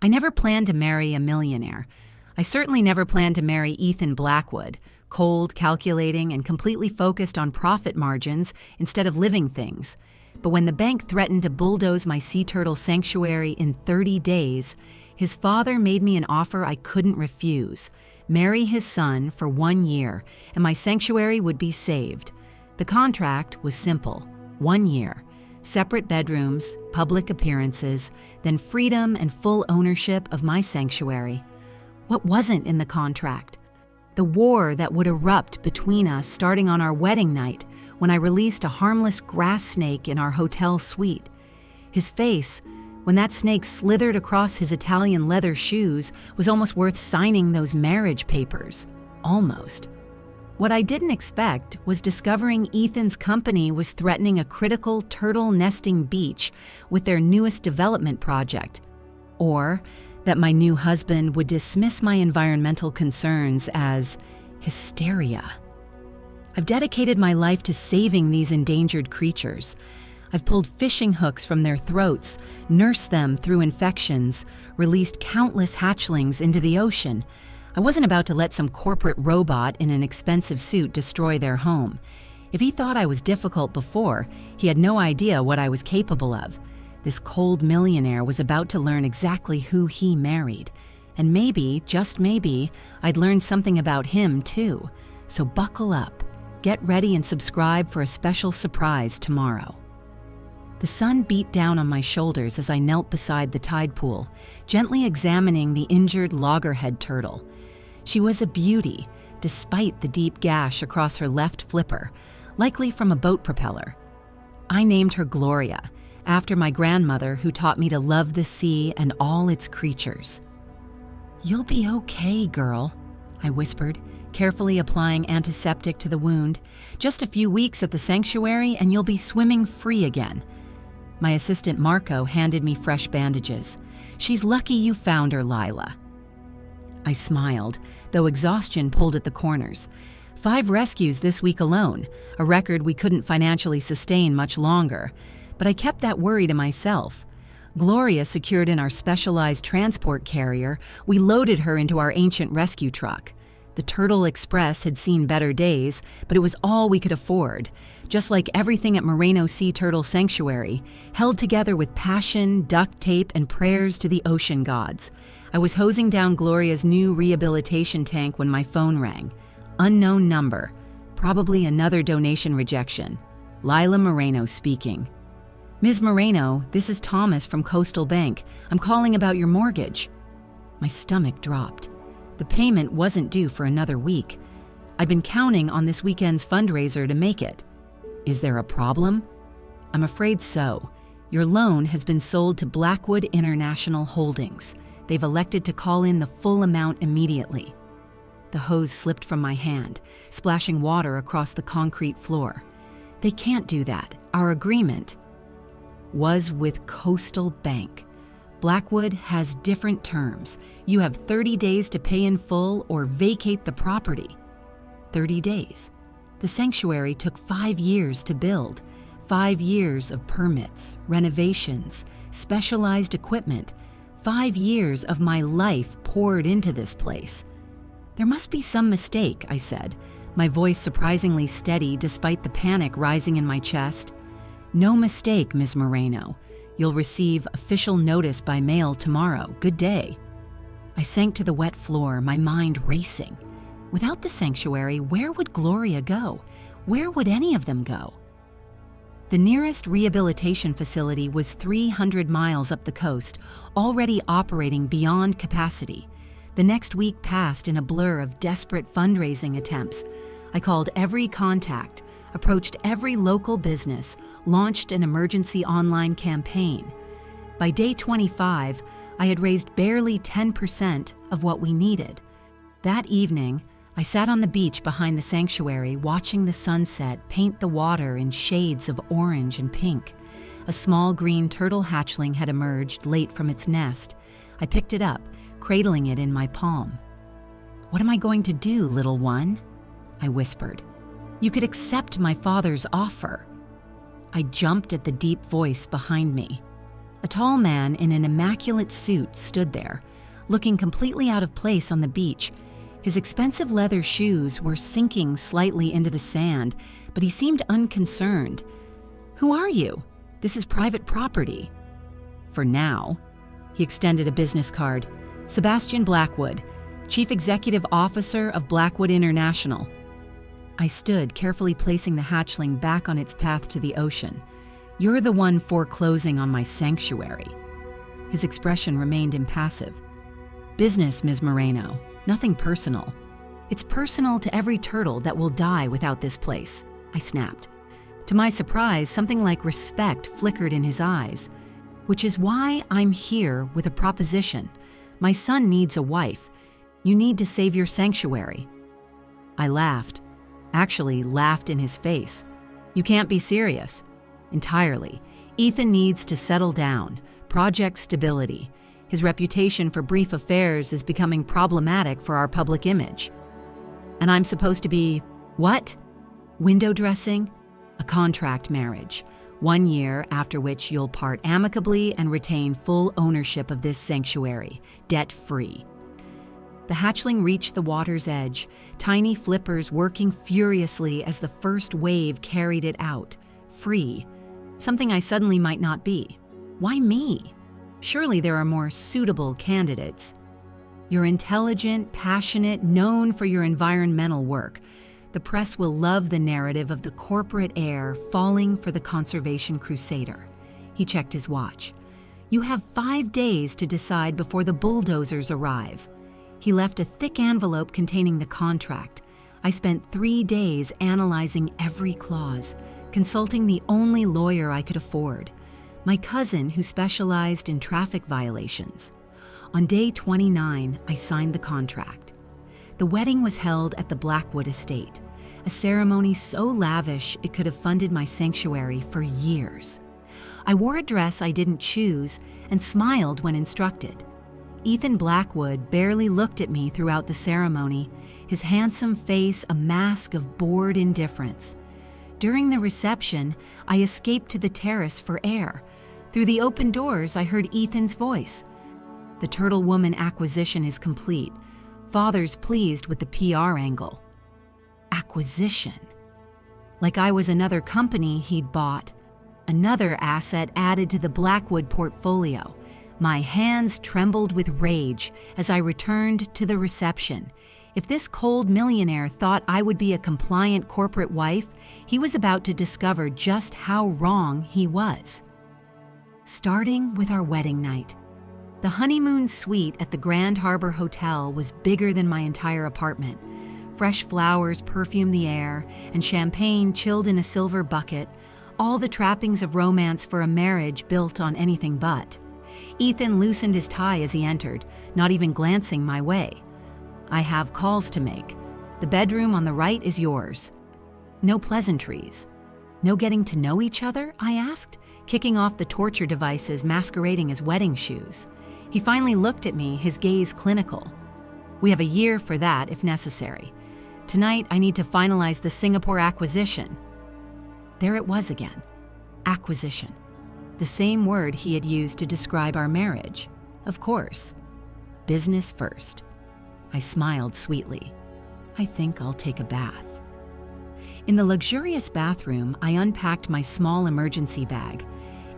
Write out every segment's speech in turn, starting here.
I never planned to marry a millionaire. I certainly never planned to marry Ethan Blackwood, cold, calculating, and completely focused on profit margins instead of living things. But when the bank threatened to bulldoze my sea turtle sanctuary in 30 days, his father made me an offer I couldn't refuse: marry his son for 1 year, and my sanctuary would be saved. The contract was simple: 1 year, separate bedrooms, public appearances, then freedom and full ownership of my sanctuary. What wasn't in the contract? The war that would erupt between us starting on our wedding night when I released a harmless grass snake in our hotel suite. His face, when that snake slithered across his Italian leather shoes, was almost worth signing those marriage papers. Almost. What I didn't expect was discovering Ethan's company was threatening a critical turtle nesting beach with their newest development project, or that my new husband would dismiss my environmental concerns as hysteria. I've dedicated my life to saving these endangered creatures. I've pulled fishing hooks from their throats, nursed them through infections, released countless hatchlings into the ocean. I wasn't about to let some corporate robot in an expensive suit destroy their home. If he thought I was difficult before, he had no idea what I was capable of. This cold millionaire was about to learn exactly who he married. And maybe, just maybe, I'd learn something about him too. So buckle up, get ready and subscribe for a special surprise tomorrow. The sun beat down on my shoulders as I knelt beside the tide pool, gently examining the injured loggerhead turtle. She was a beauty, despite the deep gash across her left flipper, likely from a boat propeller. I named her Gloria, after my grandmother who taught me to love the sea and all its creatures. "You'll be okay, girl," I whispered, carefully applying antiseptic to the wound. "Just a few weeks at the sanctuary and you'll be swimming free again." My assistant Marco handed me fresh bandages. "She's lucky you found her, Lila." I smiled, though exhaustion pulled at the corners. 5 rescues this week alone, a record we couldn't financially sustain much longer. But I kept that worry to myself. Gloria secured in our specialized transport carrier, we loaded her into our ancient rescue truck. The Turtle Express had seen better days, but it was all we could afford. Just like everything at Moreno Sea Turtle Sanctuary, held together with passion, duct tape, and prayers to the ocean gods. I was hosing down Gloria's new rehabilitation tank when my phone rang. Unknown number. Probably another donation rejection. Lila Moreno speaking. "Ms. Moreno, this is Thomas from Coastal Bank. I'm calling about your mortgage." My stomach dropped. The payment wasn't due for another week. I'd been counting on this weekend's fundraiser to make it. "Is there a problem?" "I'm afraid so. Your loan has been sold to Blackwood International Holdings. They've elected to call in the full amount immediately." The hose slipped from my hand, splashing water across the concrete floor. "They can't do that. Our agreement was with Coastal Bank. Blackwood has different terms. You have 30 days to pay in full or vacate the property." 30 days. The sanctuary took 5 years to build. 5 years of permits, renovations, specialized equipment. 5 years of my life poured into this place. "There must be some mistake," I said, my voice surprisingly steady despite the panic rising in my chest. "No mistake, Ms. Moreno. You'll receive official notice by mail tomorrow. Good day." I sank to the wet floor, my mind racing. Without the sanctuary, where would Gloria go? Where would any of them go? The nearest rehabilitation facility was 300 miles up the coast, already operating beyond capacity. The next week passed in a blur of desperate fundraising attempts. I called every contact, approached every local business, launched an emergency online campaign. By day 25, I had raised barely 10% of what we needed. That evening, I sat on the beach behind the sanctuary watching the sunset paint the water in shades of orange and pink. A small green turtle hatchling had emerged late from its nest. I picked it up, cradling it in my palm. "What am I going to do, little one?" I whispered. "You could accept my father's offer." I jumped at the deep voice behind me. A tall man in an immaculate suit stood there, looking completely out of place on the beach. His expensive leather shoes were sinking slightly into the sand, but he seemed unconcerned. "Who are you? This is private property." "For now." He extended a business card. "Sebastian Blackwood, Chief Executive Officer of Blackwood International." I stood, carefully placing the hatchling back on its path to the ocean. "You're the one foreclosing on my sanctuary." His expression remained impassive. "Business, Ms. Moreno, nothing personal." "It's personal to every turtle that will die without this place," I snapped. To my surprise, something like respect flickered in his eyes. "Which is why I'm here with a proposition. My son needs a wife. You need to save your sanctuary." I laughed. Actually, laughed in his face. "You can't be serious." "Entirely. Ethan needs to settle down. Project stability. His reputation for brief affairs is becoming problematic for our public image." "And I'm supposed to be, what?" "Window dressing? A contract marriage. 1 year, after which you'll part amicably and retain full ownership of this sanctuary, debt-free." The hatchling reached the water's edge, tiny flippers working furiously as the first wave carried it out, free. Something I suddenly might not be. Why me? Surely there are more suitable candidates. "You're intelligent, passionate, known for your environmental work. The press will love the narrative of the corporate heir falling for the conservation crusader." He checked his watch. "You have 5 days to decide before the bulldozers arrive." He left a thick envelope containing the contract. I spent 3 days analyzing every clause, consulting the only lawyer I could afford, my cousin who specialized in traffic violations. On day 29, I signed the contract. The wedding was held at the Blackwood estate, a ceremony so lavish it could have funded my sanctuary for years. I wore a dress I didn't choose and smiled when instructed. Ethan Blackwood barely looked at me throughout the ceremony, his handsome face a mask of bored indifference. During the reception, I escaped to the terrace for air. Through the open doors, I heard Ethan's voice. "The Turtle Woman acquisition is complete. Father's pleased with the PR angle." Acquisition. Like I was another company he'd bought. Another asset added to the Blackwood portfolio. My hands trembled with rage as I returned to the reception. If this cold millionaire thought I would be a compliant corporate wife, he was about to discover just how wrong he was. Starting with our wedding night. The honeymoon suite at the Grand Harbor Hotel was bigger than my entire apartment. Fresh flowers perfumed the air, and champagne chilled in a silver bucket, all the trappings of romance for a marriage built on anything but. Ethan loosened his tie as he entered, not even glancing my way. "I have calls to make. The bedroom on the right is yours." No pleasantries. No getting to know each other, I asked, kicking off the torture devices masquerading as wedding shoes. He finally looked at me, his gaze clinical. "We have a year for that if necessary. Tonight I need to finalize the Singapore acquisition." There it was again. Acquisition. The same word he had used to describe our marriage. Of course. Business first. I smiled sweetly. "I think I'll take a bath." In the luxurious bathroom, I unpacked my small emergency bag.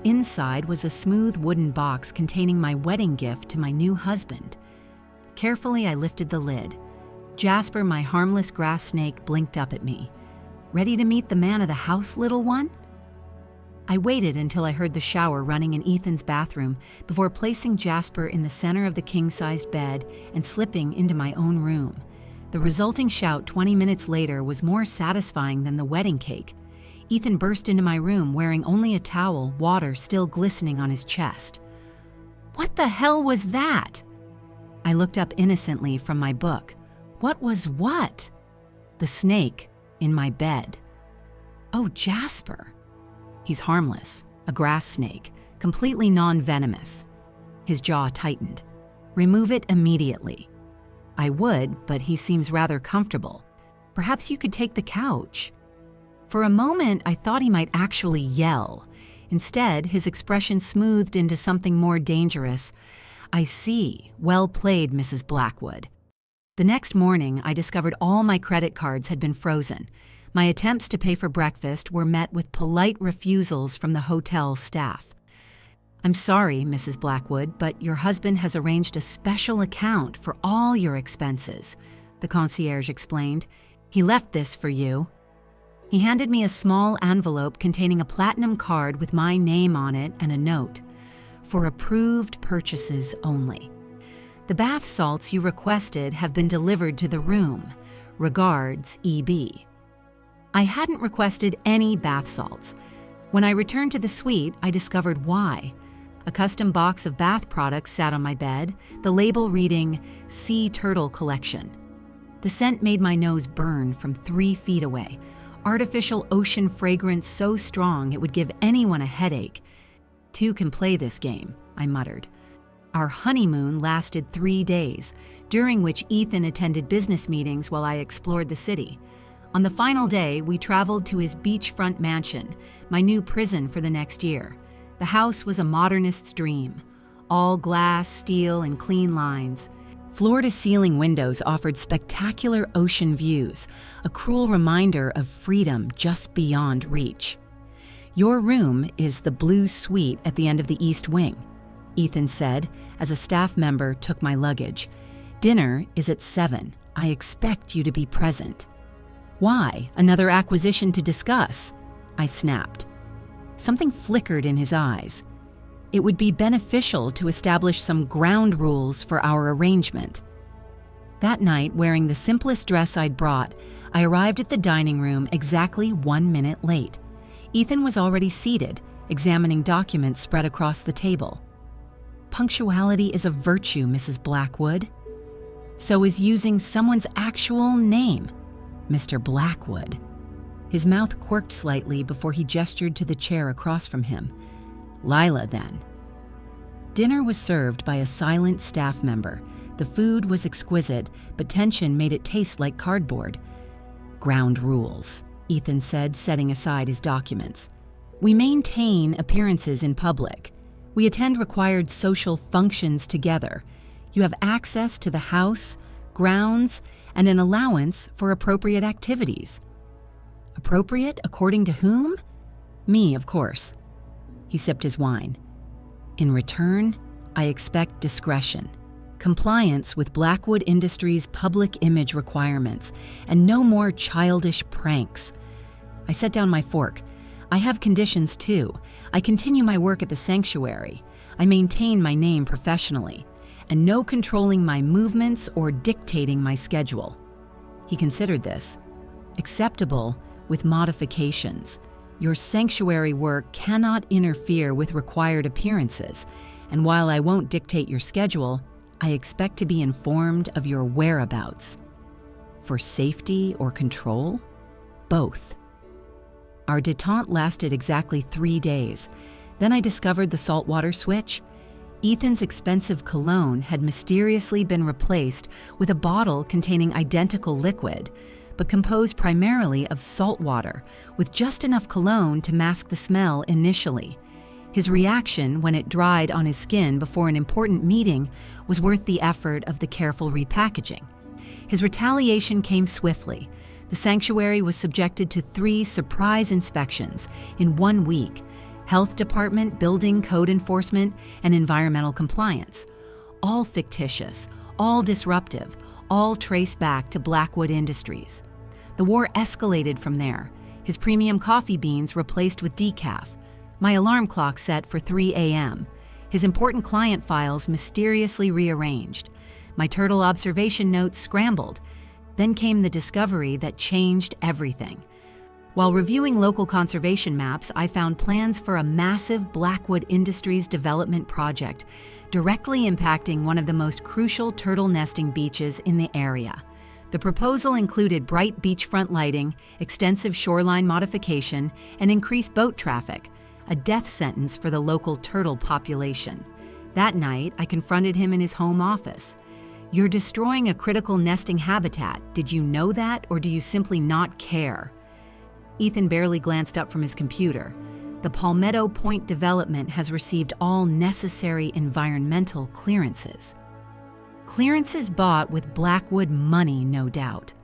Inside was a smooth wooden box containing my wedding gift to my new husband. Carefully, I lifted the lid. Jasper, my harmless grass snake, blinked up at me. "Ready to meet the man of the house, little one?" I waited until I heard the shower running in Ethan's bathroom before placing Jasper in the center of the king-sized bed and slipping into my own room. The resulting shout 20 minutes later was more satisfying than the wedding cake. Ethan burst into my room wearing only a towel, water still glistening on his chest. "What the hell was that?" I looked up innocently from my book. What was what? The snake in my bed. "Oh, Jasper." He's harmless, a grass snake, completely non-venomous. His jaw tightened. "Remove it immediately." I would, but he seems rather comfortable. "Perhaps you could take the couch." For a moment, I thought he might actually yell. Instead, his expression smoothed into something more dangerous. "I see. Well played, Mrs. Blackwood." The next morning, I discovered all my credit cards had been frozen. My attempts to pay for breakfast were met with polite refusals from the hotel staff. "I'm sorry, Mrs. Blackwood, but your husband has arranged a special account for all your expenses," the concierge explained. "He left this for you." He handed me a small envelope containing a platinum card with my name on it and a note. "For approved purchases only. The bath salts you requested have been delivered to the room. Regards, E.B." I hadn't requested any bath salts. When I returned to the suite, I discovered why. A custom box of bath products sat on my bed, the label reading Sea Turtle Collection. The scent made my nose burn from 3 feet away. Artificial ocean fragrance so strong it would give anyone a headache. "Two can play this game," I muttered. Our honeymoon lasted 3 days, during which Ethan attended business meetings while I explored the city. On the final day, we traveled to his beachfront mansion, my new prison for the next year. The house was a modernist's dream. All glass, steel, and clean lines. Floor-to-ceiling windows offered spectacular ocean views, a cruel reminder of freedom just beyond reach. "Your room is the blue suite at the end of the east wing," Ethan said as a staff member took my luggage. "Dinner is at 7. I expect you to be present." "Why? Another acquisition to discuss?" I snapped. Something flickered in his eyes. "It would be beneficial to establish some ground rules for our arrangement." That night, wearing the simplest dress I'd brought, I arrived at the dining room exactly 1 minute late. Ethan was already seated, examining documents spread across the table. "Punctuality is a virtue, Mrs. Blackwood." "So is using someone's actual name, Mr. Blackwood." His mouth quirked slightly before he gestured to the chair across from him. "Lila, then." Dinner was served by a silent staff member. The food was exquisite, but tension made it taste like cardboard. "Ground rules," Ethan said, setting aside his documents. "We maintain appearances in public. We attend required social functions together. You have access to the house, grounds, and an allowance for appropriate activities." "Appropriate according to whom?" "Me, of course." He sipped his wine. "In return, I expect discretion, compliance with Blackwood Industries' public image requirements, and no more childish pranks." I set down my fork. "I have conditions, too. I continue my work at the sanctuary. I maintain my name professionally, and no controlling my movements or dictating my schedule." He considered this. "Acceptable with modifications. Your sanctuary work cannot interfere with required appearances, and while I won't dictate your schedule, I expect to be informed of your whereabouts." "For safety or control?" "Both." Our détente lasted exactly 3 days. Then I discovered the saltwater switch. Ethan's expensive cologne had mysteriously been replaced with a bottle containing identical liquid, but composed primarily of salt water, with just enough cologne to mask the smell initially. His reaction when it dried on his skin before an important meeting was worth the effort of the careful repackaging. His retaliation came swiftly. The sanctuary was subjected to 3 surprise inspections in 1 week: Health Department, Building Code Enforcement, and Environmental Compliance. All fictitious, all disruptive, all traced back to Blackwood Industries. The war escalated from there. His premium coffee beans replaced with decaf. My alarm clock set for 3 a.m. His important client files mysteriously rearranged. My turtle observation notes scrambled. Then came the discovery that changed everything. While reviewing local conservation maps, I found plans for a massive Blackwood Industries development project, directly impacting one of the most crucial turtle nesting beaches in the area. The proposal included bright beachfront lighting, extensive shoreline modification, and increased boat traffic, a death sentence for the local turtle population. That night, I confronted him in his home office. "You're destroying a critical nesting habitat. Did you know that, or do you simply not care?" Ethan barely glanced up from his computer. The Palmetto Point development has received all necessary environmental clearances. Clearances bought with Blackwood money, no doubt.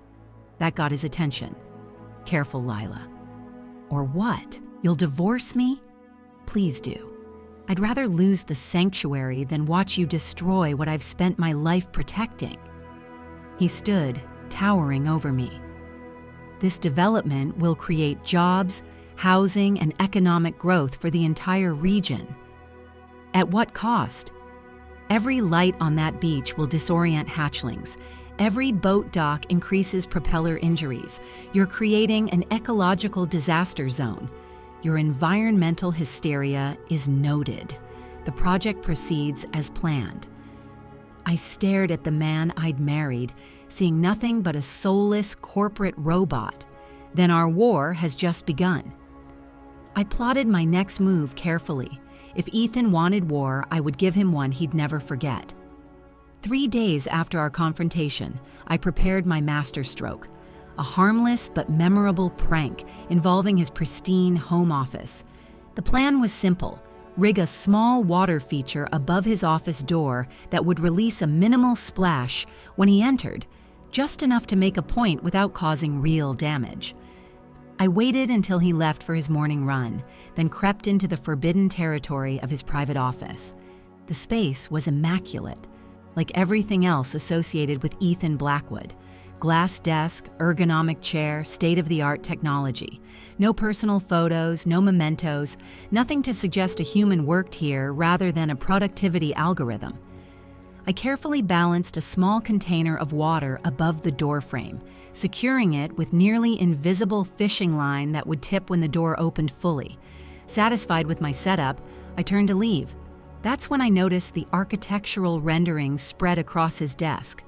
That got his attention. Careful, Lila. Or what? You'll divorce me? Please do. I'd rather lose the sanctuary than watch you destroy what I've spent my life protecting. He stood, towering over me. This development will create jobs, housing, and economic growth for the entire region. At what cost? Every light on that beach will disorient hatchlings. Every boat dock increases propeller injuries. You're creating an ecological disaster zone. Your environmental hysteria is noted. The project proceeds as planned. I stared at the man I'd married, seeing nothing but a soulless corporate robot. Then our war has just begun. I plotted my next move carefully. If Ethan wanted war, I would give him one he'd never forget. 3 days after our confrontation, I prepared my masterstroke, a harmless but memorable prank involving his pristine home office. The plan was simple: rig a small water feature above his office door that would release a minimal splash when he entered, just enough to make a point without causing real damage. I waited until he left for his morning run, then crept into the forbidden territory of his private office. The space was immaculate, like everything else associated with Ethan Blackwood. Glass desk, ergonomic chair, state-of-the-art technology. No personal photos, no mementos, nothing to suggest a human worked here rather than a productivity algorithm. I carefully balanced a small container of water above the doorframe, securing it with nearly invisible fishing line that would tip when the door opened fully. Satisfied with my setup, I turned to leave. That's when I noticed the architectural renderings spread across his desk.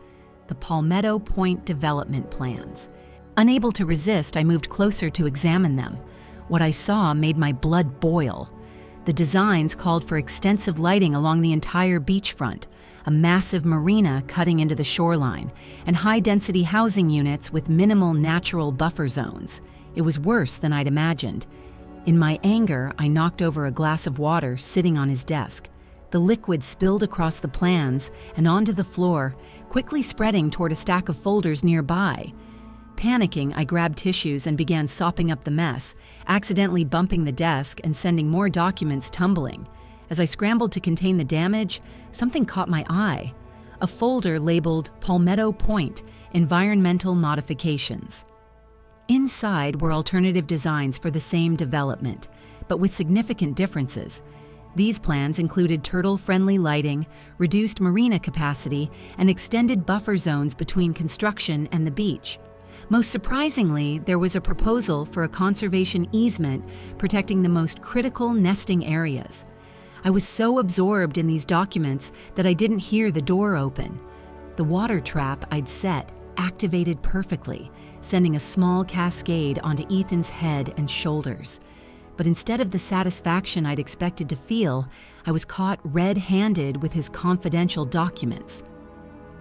The Palmetto Point development plans. Unable to resist, I moved closer to examine them. What I saw made my blood boil. The designs called for extensive lighting along the entire beachfront, a massive marina cutting into the shoreline, and high-density housing units with minimal natural buffer zones. It was worse than I'd imagined. In my anger, I knocked over a glass of water sitting on his desk. The liquid spilled across the plans and onto the floor, quickly spreading toward a stack of folders nearby. Panicking, I grabbed tissues and began sopping up the mess, accidentally bumping the desk and sending more documents tumbling. As I scrambled to contain the damage, something caught my eye. A folder labeled Palmetto Point, Environmental Modifications. Inside were alternative designs for the same development, but with significant differences. These plans included turtle-friendly lighting, reduced marina capacity, and extended buffer zones between construction and the beach. Most surprisingly, there was a proposal for a conservation easement protecting the most critical nesting areas. I was so absorbed in these documents that I didn't hear the door open. The water trap I'd set activated perfectly, sending a small cascade onto Ethan's head and shoulders. But instead of the satisfaction I'd expected to feel, I was caught red-handed with his confidential documents.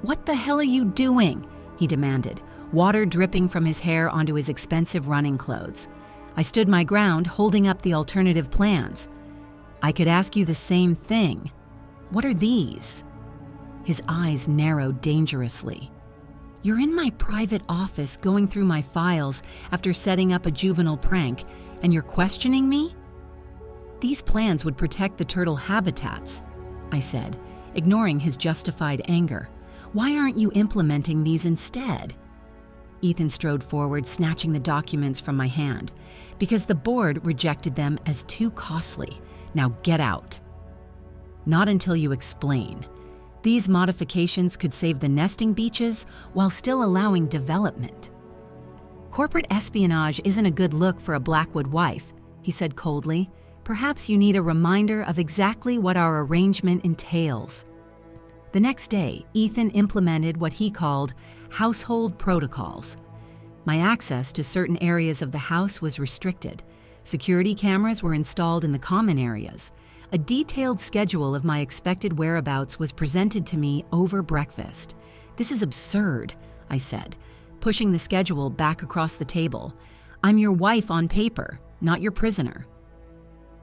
"What the hell are you doing?" he demanded, water dripping from his hair onto his expensive running clothes. I stood my ground, holding up the alternative plans. "I could ask you the same thing. What are these?" His eyes narrowed dangerously. "You're in my private office going through my files after setting up a juvenile prank, and you're questioning me?" "These plans would protect the turtle habitats," I said, ignoring his justified anger. "Why aren't you implementing these instead?" Ethan strode forward, snatching the documents from my hand. "Because the board rejected them as too costly. Now get out." "Not until you explain. These modifications could save the nesting beaches while still allowing development." "Corporate espionage isn't a good look for a Blackwood wife," he said coldly. "Perhaps you need a reminder of exactly what our arrangement entails." The next day, Ethan implemented what he called household protocols. My access to certain areas of the house was restricted. Security cameras were installed in the common areas. A detailed schedule of my expected whereabouts was presented to me over breakfast. "This is absurd," I said, pushing the schedule back across the table. "I'm your wife on paper, not your prisoner."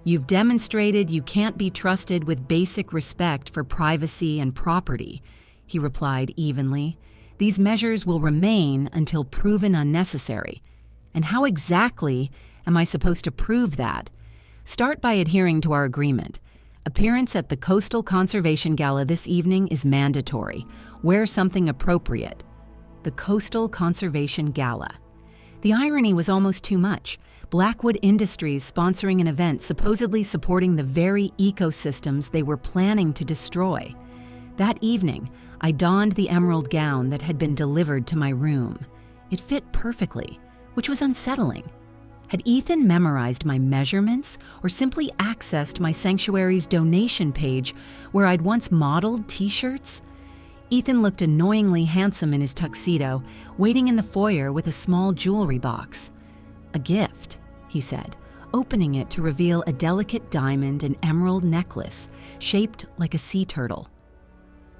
You've demonstrated you can't be trusted with basic respect for privacy and property, he replied evenly. These measures will remain until proven unnecessary. And how exactly am I supposed to prove that? Start by adhering to our agreement. Appearance at the Coastal Conservation Gala this evening is mandatory. Wear something appropriate. The Coastal Conservation Gala. The irony was almost too much. Blackwood Industries sponsoring an event supposedly supporting the very ecosystems they were planning to destroy. That evening, I donned the emerald gown that had been delivered to my room. It fit perfectly, which was unsettling. Had Ethan memorized my measurements or simply accessed my sanctuary's donation page where I'd once modeled t-shirts? Ethan looked annoyingly handsome in his tuxedo, waiting in the foyer with a small jewelry box. A gift, he said, opening it to reveal a delicate diamond and emerald necklace shaped like a sea turtle.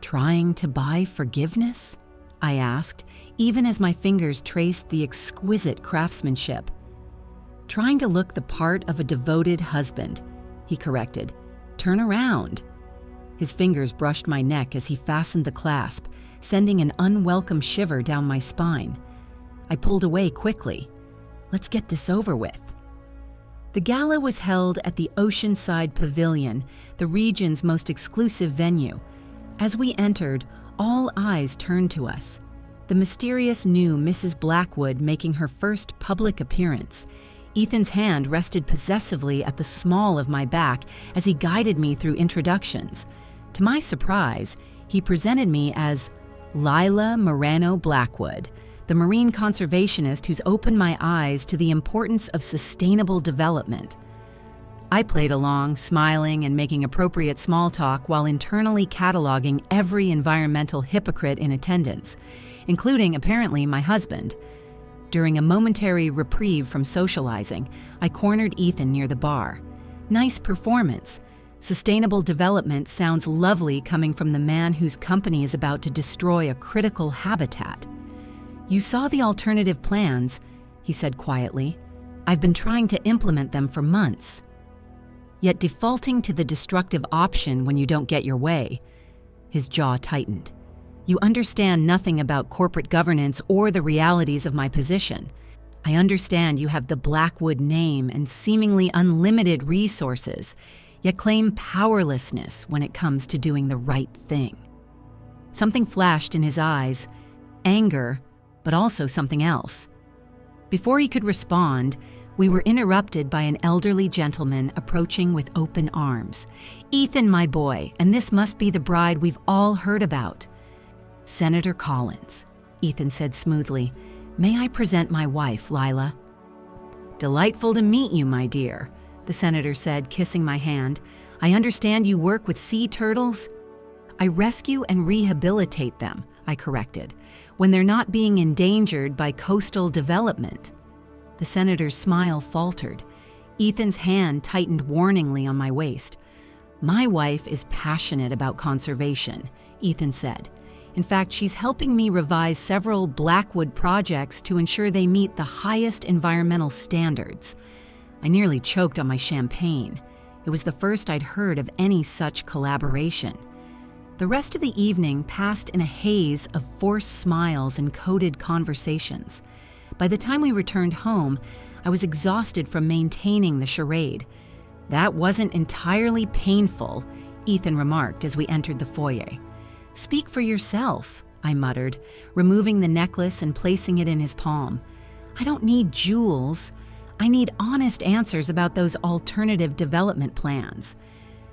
Trying to buy forgiveness? I asked, even as my fingers traced the exquisite craftsmanship. Trying to look the part of a devoted husband, he corrected. Turn around. His fingers brushed my neck as he fastened the clasp, sending an unwelcome shiver down my spine. I pulled away quickly. Let's get this over with. The gala was held at the Oceanside Pavilion, the region's most exclusive venue. As we entered, all eyes turned to us. The mysterious new Mrs. Blackwood making her first public appearance. Ethan's hand rested possessively at the small of my back as he guided me through introductions. To my surprise, he presented me as Lila Moreno Blackwood, the marine conservationist who's opened my eyes to the importance of sustainable development. I played along, smiling and making appropriate small talk while internally cataloging every environmental hypocrite in attendance, including apparently my husband. During a momentary reprieve from socializing, I cornered Ethan near the bar. Nice performance. Sustainable development sounds lovely coming from the man whose company is about to destroy a critical habitat. You saw the alternative plans, he said quietly. I've been trying to implement them for months. Yet defaulting to the destructive option when you don't get your way. His jaw tightened. You understand nothing about corporate governance or the realities of my position. I understand you have the Blackwood name and seemingly unlimited resources, yet claim powerlessness when it comes to doing the right thing. Something flashed in his eyes, anger, but also something else. Before he could respond, we were interrupted by an elderly gentleman approaching with open arms. Ethan, my boy, and this must be the bride we've all heard about. Senator Collins, Ethan said smoothly. May I present my wife, Lila? Delightful to meet you, my dear, the senator said, kissing my hand. I understand you work with sea turtles? I rescue and rehabilitate them, I corrected, when they're not being endangered by coastal development. The senator's smile faltered. Ethan's hand tightened warningly on my waist. My wife is passionate about conservation, Ethan said. In fact, she's helping me revise several Blackwood projects to ensure they meet the highest environmental standards. I nearly choked on my champagne. It was the first I'd heard of any such collaboration. The rest of the evening passed in a haze of forced smiles and coded conversations. By the time we returned home, I was exhausted from maintaining the charade. That wasn't entirely painful, Ethan remarked as we entered the foyer. Speak for yourself, I muttered, removing the necklace and placing it in his palm. I don't need jewels. I need honest answers about those alternative development plans.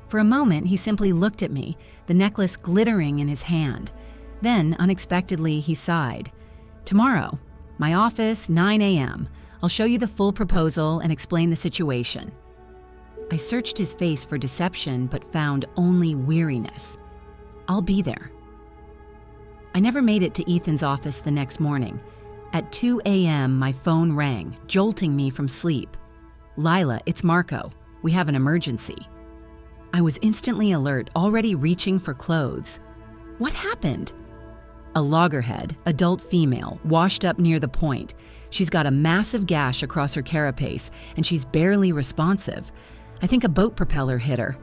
For a moment, he simply looked at me, the necklace glittering in his hand. Then, unexpectedly, he sighed. Tomorrow, my office, 9 a.m. I'll show you the full proposal and explain the situation. I searched his face for deception, but found only weariness. I'll be there. I never made it to Ethan's office the next morning. At 2 a.m., my phone rang, jolting me from sleep. Lila, it's Marco. We have an emergency. I was instantly alert, already reaching for clothes. What happened? A loggerhead, adult female, washed up near the point. She's got a massive gash across her carapace, and she's barely responsive. I think a boat propeller hit her.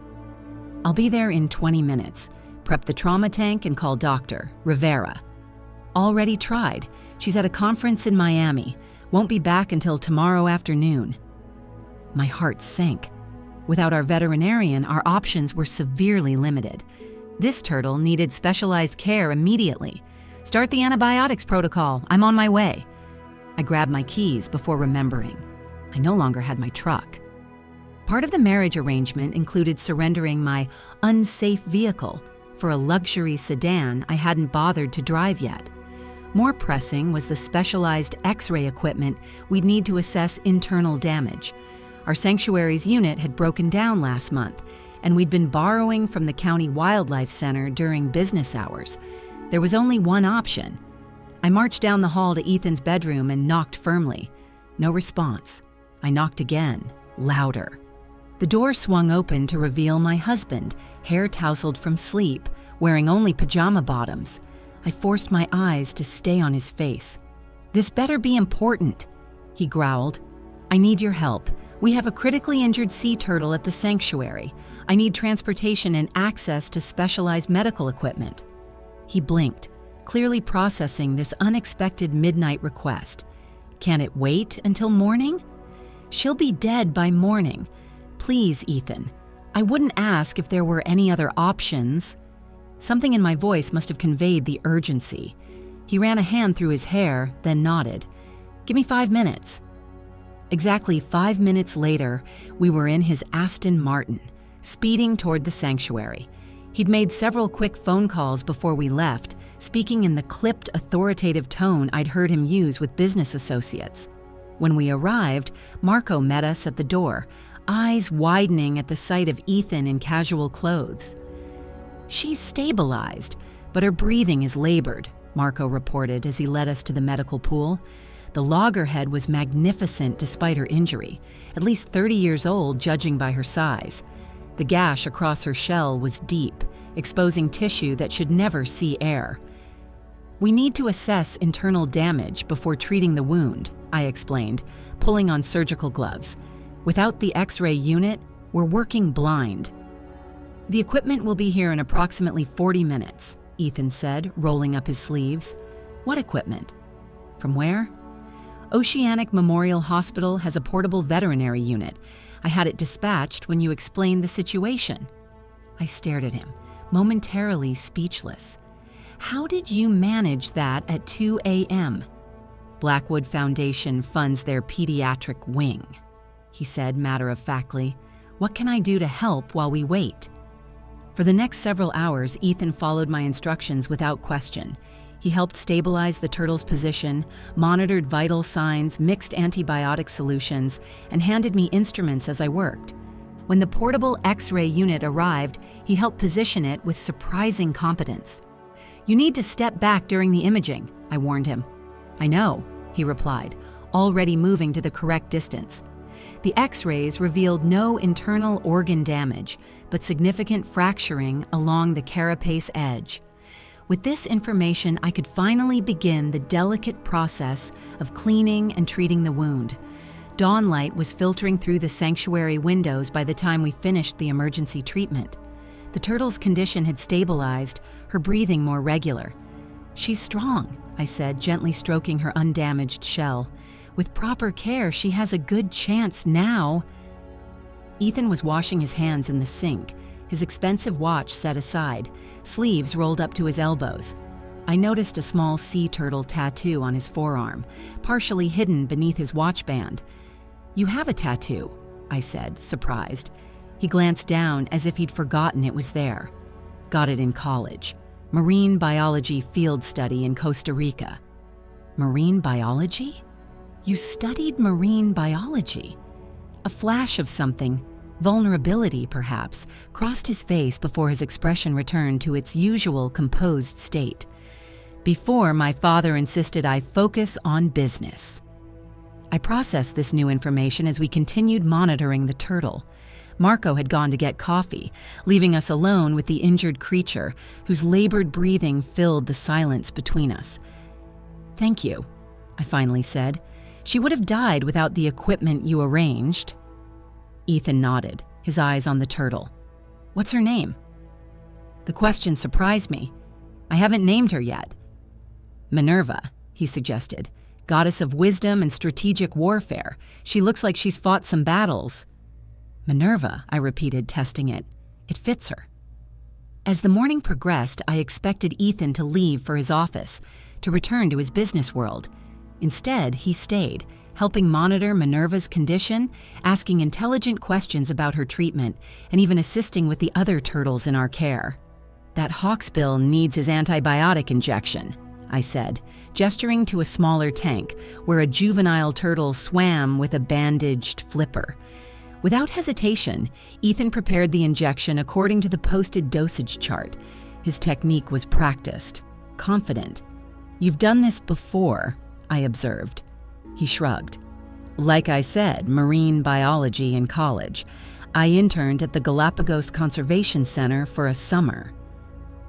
I'll be there in 20 minutes. Prep the trauma tank and call Dr. Rivera. Already tried. She's at a conference in Miami. Won't be back until tomorrow afternoon. My heart sank. Without our veterinarian, our options were severely limited. This turtle needed specialized care immediately. Start the antibiotics protocol. I'm on my way. I grabbed my keys before remembering. I no longer had my truck. Part of the marriage arrangement included surrendering my unsafe vehicle for a luxury sedan I hadn't bothered to drive yet. More pressing was the specialized X-ray equipment we'd need to assess internal damage. Our sanctuary's unit had broken down last month, and we'd been borrowing from the County Wildlife Center during business hours. There was only one option. I marched down the hall to Ethan's bedroom and knocked firmly. No response. I knocked again, louder. The door swung open to reveal my husband, hair tousled from sleep, wearing only pajama bottoms. I forced my eyes to stay on his face. "This better be important," he growled. "I need your help. We have a critically injured sea turtle at the sanctuary. I need transportation and access to specialized medical equipment." He blinked, clearly processing this unexpected midnight request. "Can it wait until morning?" "She'll be dead by morning. Please, Ethan. I wouldn't ask if there were any other options." Something in my voice must have conveyed the urgency. He ran a hand through his hair, then nodded. "Give me 5 minutes." Exactly 5 minutes later, we were in his Aston Martin, speeding toward the sanctuary. He'd made several quick phone calls before we left, speaking in the clipped, authoritative tone I'd heard him use with business associates. When we arrived, Marco met us at the door, eyes widening at the sight of Ethan in casual clothes. "She's stabilized, but her breathing is labored," Marco reported as he led us to the medical pool. The loggerhead was magnificent despite her injury, at least 30 years old judging by her size. The gash across her shell was deep, exposing tissue that should never see air. "We need to assess internal damage before treating the wound," I explained, pulling on surgical gloves. "Without the X-ray unit, we're working blind." "The equipment will be here in approximately 40 minutes, Ethan said, rolling up his sleeves. "What equipment?" "From where?" "Oceanic Memorial Hospital has a portable veterinary unit. I had it dispatched when you explained the situation." I stared at him, momentarily speechless. "How did you manage that at 2 a.m.? "Blackwood Foundation funds their pediatric wing," he said matter-of-factly. "What can I do to help while we wait?" For the next several hours, Ethan followed my instructions without question. He helped stabilize the turtle's position, monitored vital signs, mixed antibiotic solutions, and handed me instruments as I worked. When the portable X-ray unit arrived, he helped position it with surprising competence. "You need to step back during the imaging," I warned him. "I know," he replied, already moving to the correct distance. The X-rays revealed no internal organ damage, but significant fracturing along the carapace edge. With this information, I could finally begin the delicate process of cleaning and treating the wound. Dawn light was filtering through the sanctuary windows by the time we finished the emergency treatment. The turtle's condition had stabilized, her breathing more regular. "She's strong," I said, gently stroking her undamaged shell. "With proper care, she has a good chance now." Ethan was washing his hands in the sink, his expensive watch set aside, sleeves rolled up to his elbows. I noticed a small sea turtle tattoo on his forearm, partially hidden beneath his watch band. "You have a tattoo," I said, surprised. He glanced down as if he'd forgotten it was there. "Got it in college. Marine biology field study in Costa Rica." "Marine biology? You studied marine biology?" A flash of something, vulnerability perhaps, crossed his face before his expression returned to its usual composed state. "Before my father insisted I focus on business." I processed this new information as we continued monitoring the turtle. Marco had gone to get coffee, leaving us alone with the injured creature, whose labored breathing filled the silence between us. "Thank you," I finally said. "She would have died without the equipment you arranged." Ethan nodded, his eyes on the turtle. "What's her name?" The question surprised me. "I haven't named her yet." "Minerva," he suggested. "Goddess of wisdom and strategic warfare. She looks like she's fought some battles." "Minerva," I repeated, testing it. It fits her. As the morning progressed, I expected Ethan to leave for his office, to return to his business world. Instead, he stayed, helping monitor Minerva's condition, asking intelligent questions about her treatment, and even assisting with the other turtles in our care. "That hawksbill needs his antibiotic injection," I said, gesturing to a smaller tank where a juvenile turtle swam with a bandaged flipper. Without hesitation, Ethan prepared the injection according to the posted dosage chart. His technique was practiced, confident. "You've done this before," I observed. He shrugged. "Like I said, marine biology in college. I interned at the Galapagos Conservation Center for a summer."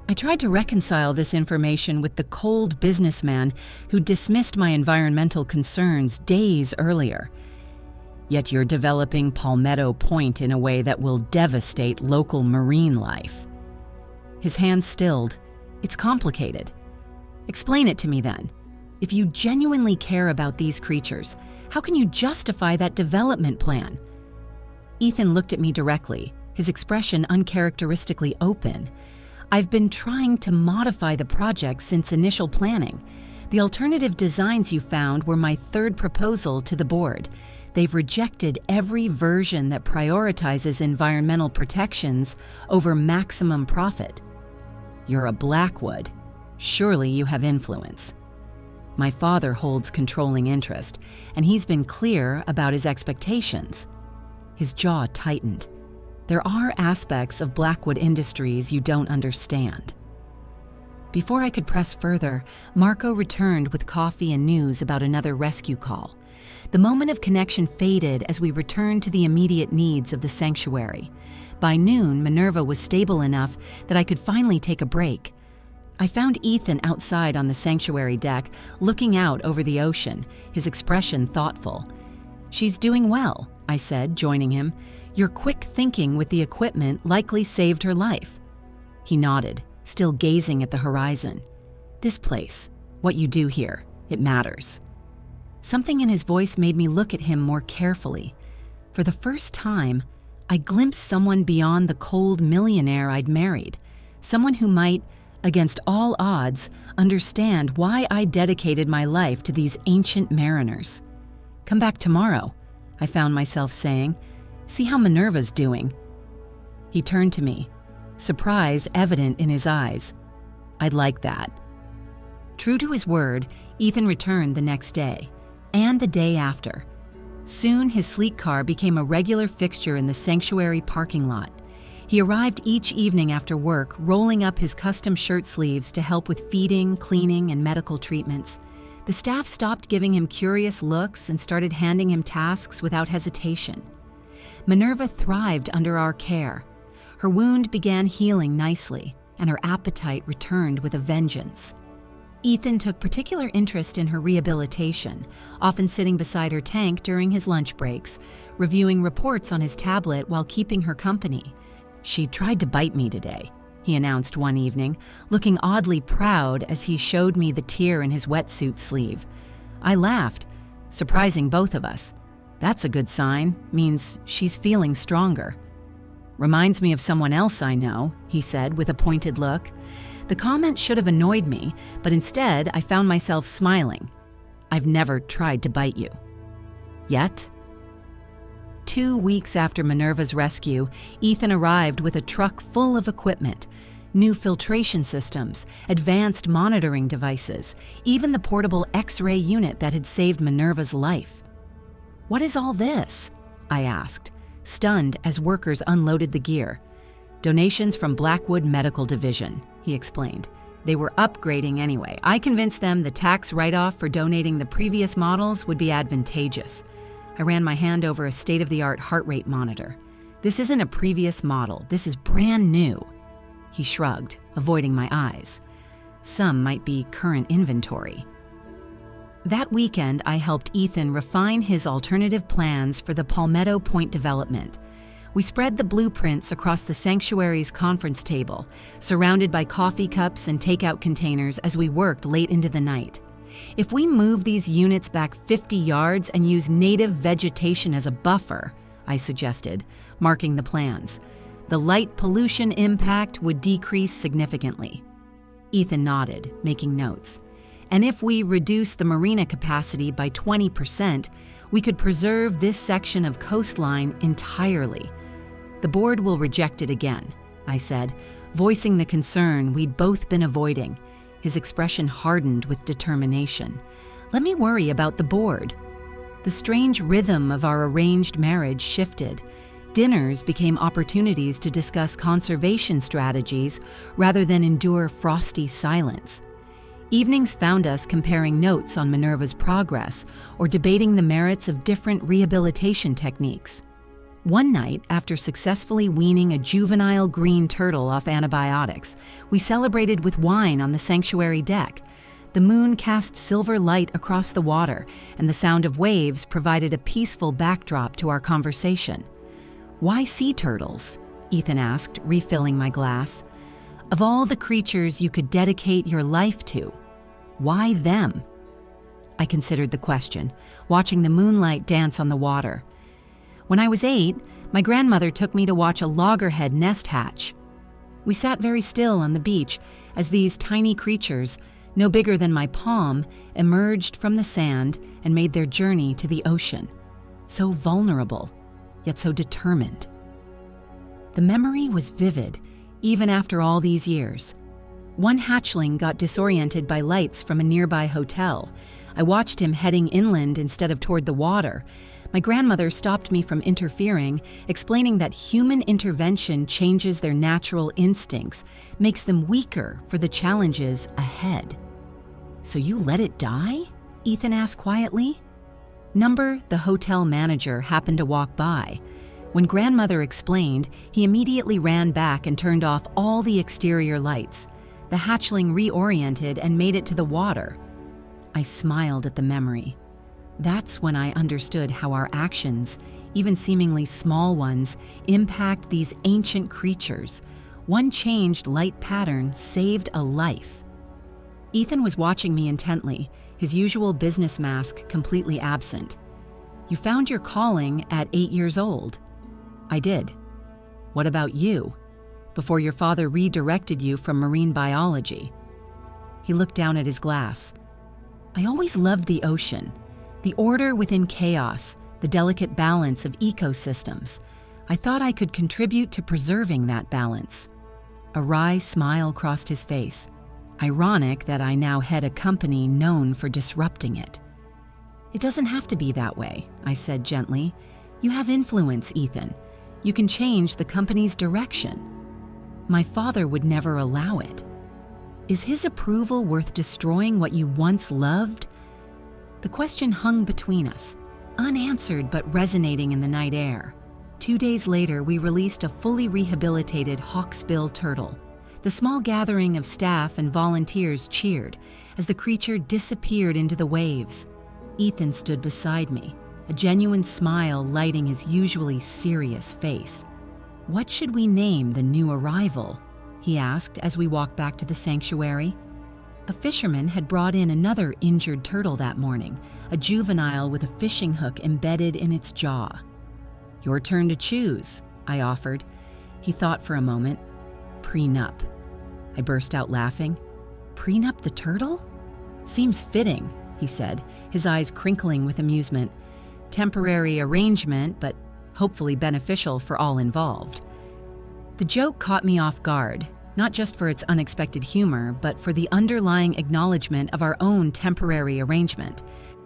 I tried to reconcile this information with the cold businessman who dismissed my environmental concerns days earlier. "Yet you're developing Palmetto Point in a way that will devastate local marine life." His hands stilled. "It's complicated." "Explain it to me then. If you genuinely care about these creatures, how can you justify that development plan?" Ethan looked at me directly, his expression uncharacteristically open. "I've been trying to modify the project since initial planning. The alternative designs you found were my third proposal to the board. They've rejected every version that prioritizes environmental protections over maximum profit." "You're a Blackwood. Surely you have influence." "My father holds controlling interest, and he's been clear about his expectations." His jaw tightened. "There are aspects of Blackwood Industries you don't understand." Before I could press further, Marco returned with coffee and news about another rescue call. The moment of connection faded as we returned to the immediate needs of the sanctuary. By noon, Minerva was stable enough that I could finally take a break. I found Ethan outside on the sanctuary deck, looking out over the ocean, his expression thoughtful. "She's doing well," I said, joining him. "Your quick thinking with the equipment likely saved her life." He nodded, still gazing at the horizon. "This place, what you do here, it matters." Something in his voice made me look at him more carefully. For the first time, I glimpsed someone beyond the cold millionaire I'd married, someone who might, against all odds, understand why I dedicated my life to these ancient mariners. "Come back tomorrow," I found myself saying. "See how Minerva's doing." He turned to me, surprise evident in his eyes. "I'd like that." True to his word, Ethan returned the next day, and the day after. Soon his sleek car became a regular fixture in the sanctuary parking lot. He arrived each evening after work, rolling up his custom shirt sleeves to help with feeding, cleaning, and medical treatments. The staff stopped giving him curious looks and started handing him tasks without hesitation. Minerva thrived under our care. Her wound began healing nicely, and her appetite returned with a vengeance. Ethan took particular interest in her rehabilitation, often sitting beside her tank during his lunch breaks, reviewing reports on his tablet while keeping her company. "She tried to bite me today," he announced one evening, looking oddly proud as he showed me the tear in his wetsuit sleeve. I laughed, surprising both of us. "That's a good sign, means she's feeling stronger." "Reminds me of someone else I know," he said with a pointed look. The comment should have annoyed me, but instead I found myself smiling. "I've never tried to bite you." "Yet?" 2 weeks after Minerva's rescue, Ethan arrived with a truck full of equipment, new filtration systems, advanced monitoring devices, even the portable X-ray unit that had saved Minerva's life. "What is all this?" I asked, stunned as workers unloaded the gear. "Donations from Blackwood Medical Division," he explained. "They were upgrading anyway. I convinced them the tax write-off for donating the previous models would be advantageous." I ran my hand over a state-of-the-art heart rate monitor. "This isn't a previous model. This is brand new." He shrugged, avoiding my eyes. "Some might be current inventory." That weekend, I helped Ethan refine his alternative plans for the Palmetto Point development. We spread the blueprints across the sanctuary's conference table, surrounded by coffee cups and takeout containers as we worked late into the night. If we move these units back 50 yards and use native vegetation as a buffer, I suggested, marking the plans, the light pollution impact would decrease significantly. Ethan nodded, making notes. And if we reduce the marina capacity by 20%, we could preserve this section of coastline entirely. The board will reject it again, I said, voicing the concern we'd both been avoiding. His expression hardened with determination. Let me worry about the board. The strange rhythm of our arranged marriage shifted. Dinners became opportunities to discuss conservation strategies rather than endure frosty silence. Evenings found us comparing notes on Minerva's progress or debating the merits of different rehabilitation techniques. One night, after successfully weaning a juvenile green turtle off antibiotics, we celebrated with wine on the sanctuary deck. The moon cast silver light across the water, and the sound of waves provided a peaceful backdrop to our conversation. "Why sea turtles?" Ethan asked, refilling my glass. "Of all the creatures you could dedicate your life to, why them?" I considered the question, watching the moonlight dance on the water. When I was 8, my grandmother took me to watch a loggerhead nest hatch. We sat very still on the beach as these tiny creatures, no bigger than my palm, emerged from the sand and made their journey to the ocean. So vulnerable, yet so determined. The memory was vivid, even after all these years. One hatchling got disoriented by lights from a nearby hotel. I watched him heading inland instead of toward the water. My grandmother stopped me from interfering, explaining that human intervention changes their natural instincts, makes them weaker for the challenges ahead. "So you let it die?" Ethan asked quietly. Number, the hotel manager, happened to walk by. When grandmother explained, he immediately ran back and turned off all the exterior lights. The hatchling reoriented and made it to the water. I smiled at the memory. That's when I understood how our actions, even seemingly small ones, impact these ancient creatures. One changed light pattern saved a life. Ethan was watching me intently, his usual business mask completely absent. "You found your calling at 8 years old." "I did." "What about you? Before your father redirected you from marine biology?" He looked down at his glass. "I always loved the ocean. The order within chaos, the delicate balance of ecosystems. I thought I could contribute to preserving that balance." A wry smile crossed his face. Ironic that I now head a company known for disrupting it. "It doesn't have to be that way," I said gently. "You have influence, Ethan. You can change the company's direction." "My father would never allow it." "Is his approval worth destroying what you once loved?" The question hung between us, unanswered but resonating in the night air. 2 days later, we released a fully rehabilitated hawksbill turtle. The small gathering of staff and volunteers cheered as the creature disappeared into the waves. Ethan stood beside me, a genuine smile lighting his usually serious face. "What should we name the new arrival?" he asked as we walked back to the sanctuary. A fisherman had brought in another injured turtle that morning, a juvenile with a fishing hook embedded in its jaw. "Your turn to choose," I offered. He thought for a moment. "Prenup." I burst out laughing. "Prenup the turtle?" "Seems fitting," he said, his eyes crinkling with amusement. "Temporary arrangement, but hopefully beneficial for all involved." The joke caught me off guard, not just for its unexpected humor, but for the underlying acknowledgement of our own temporary arrangement.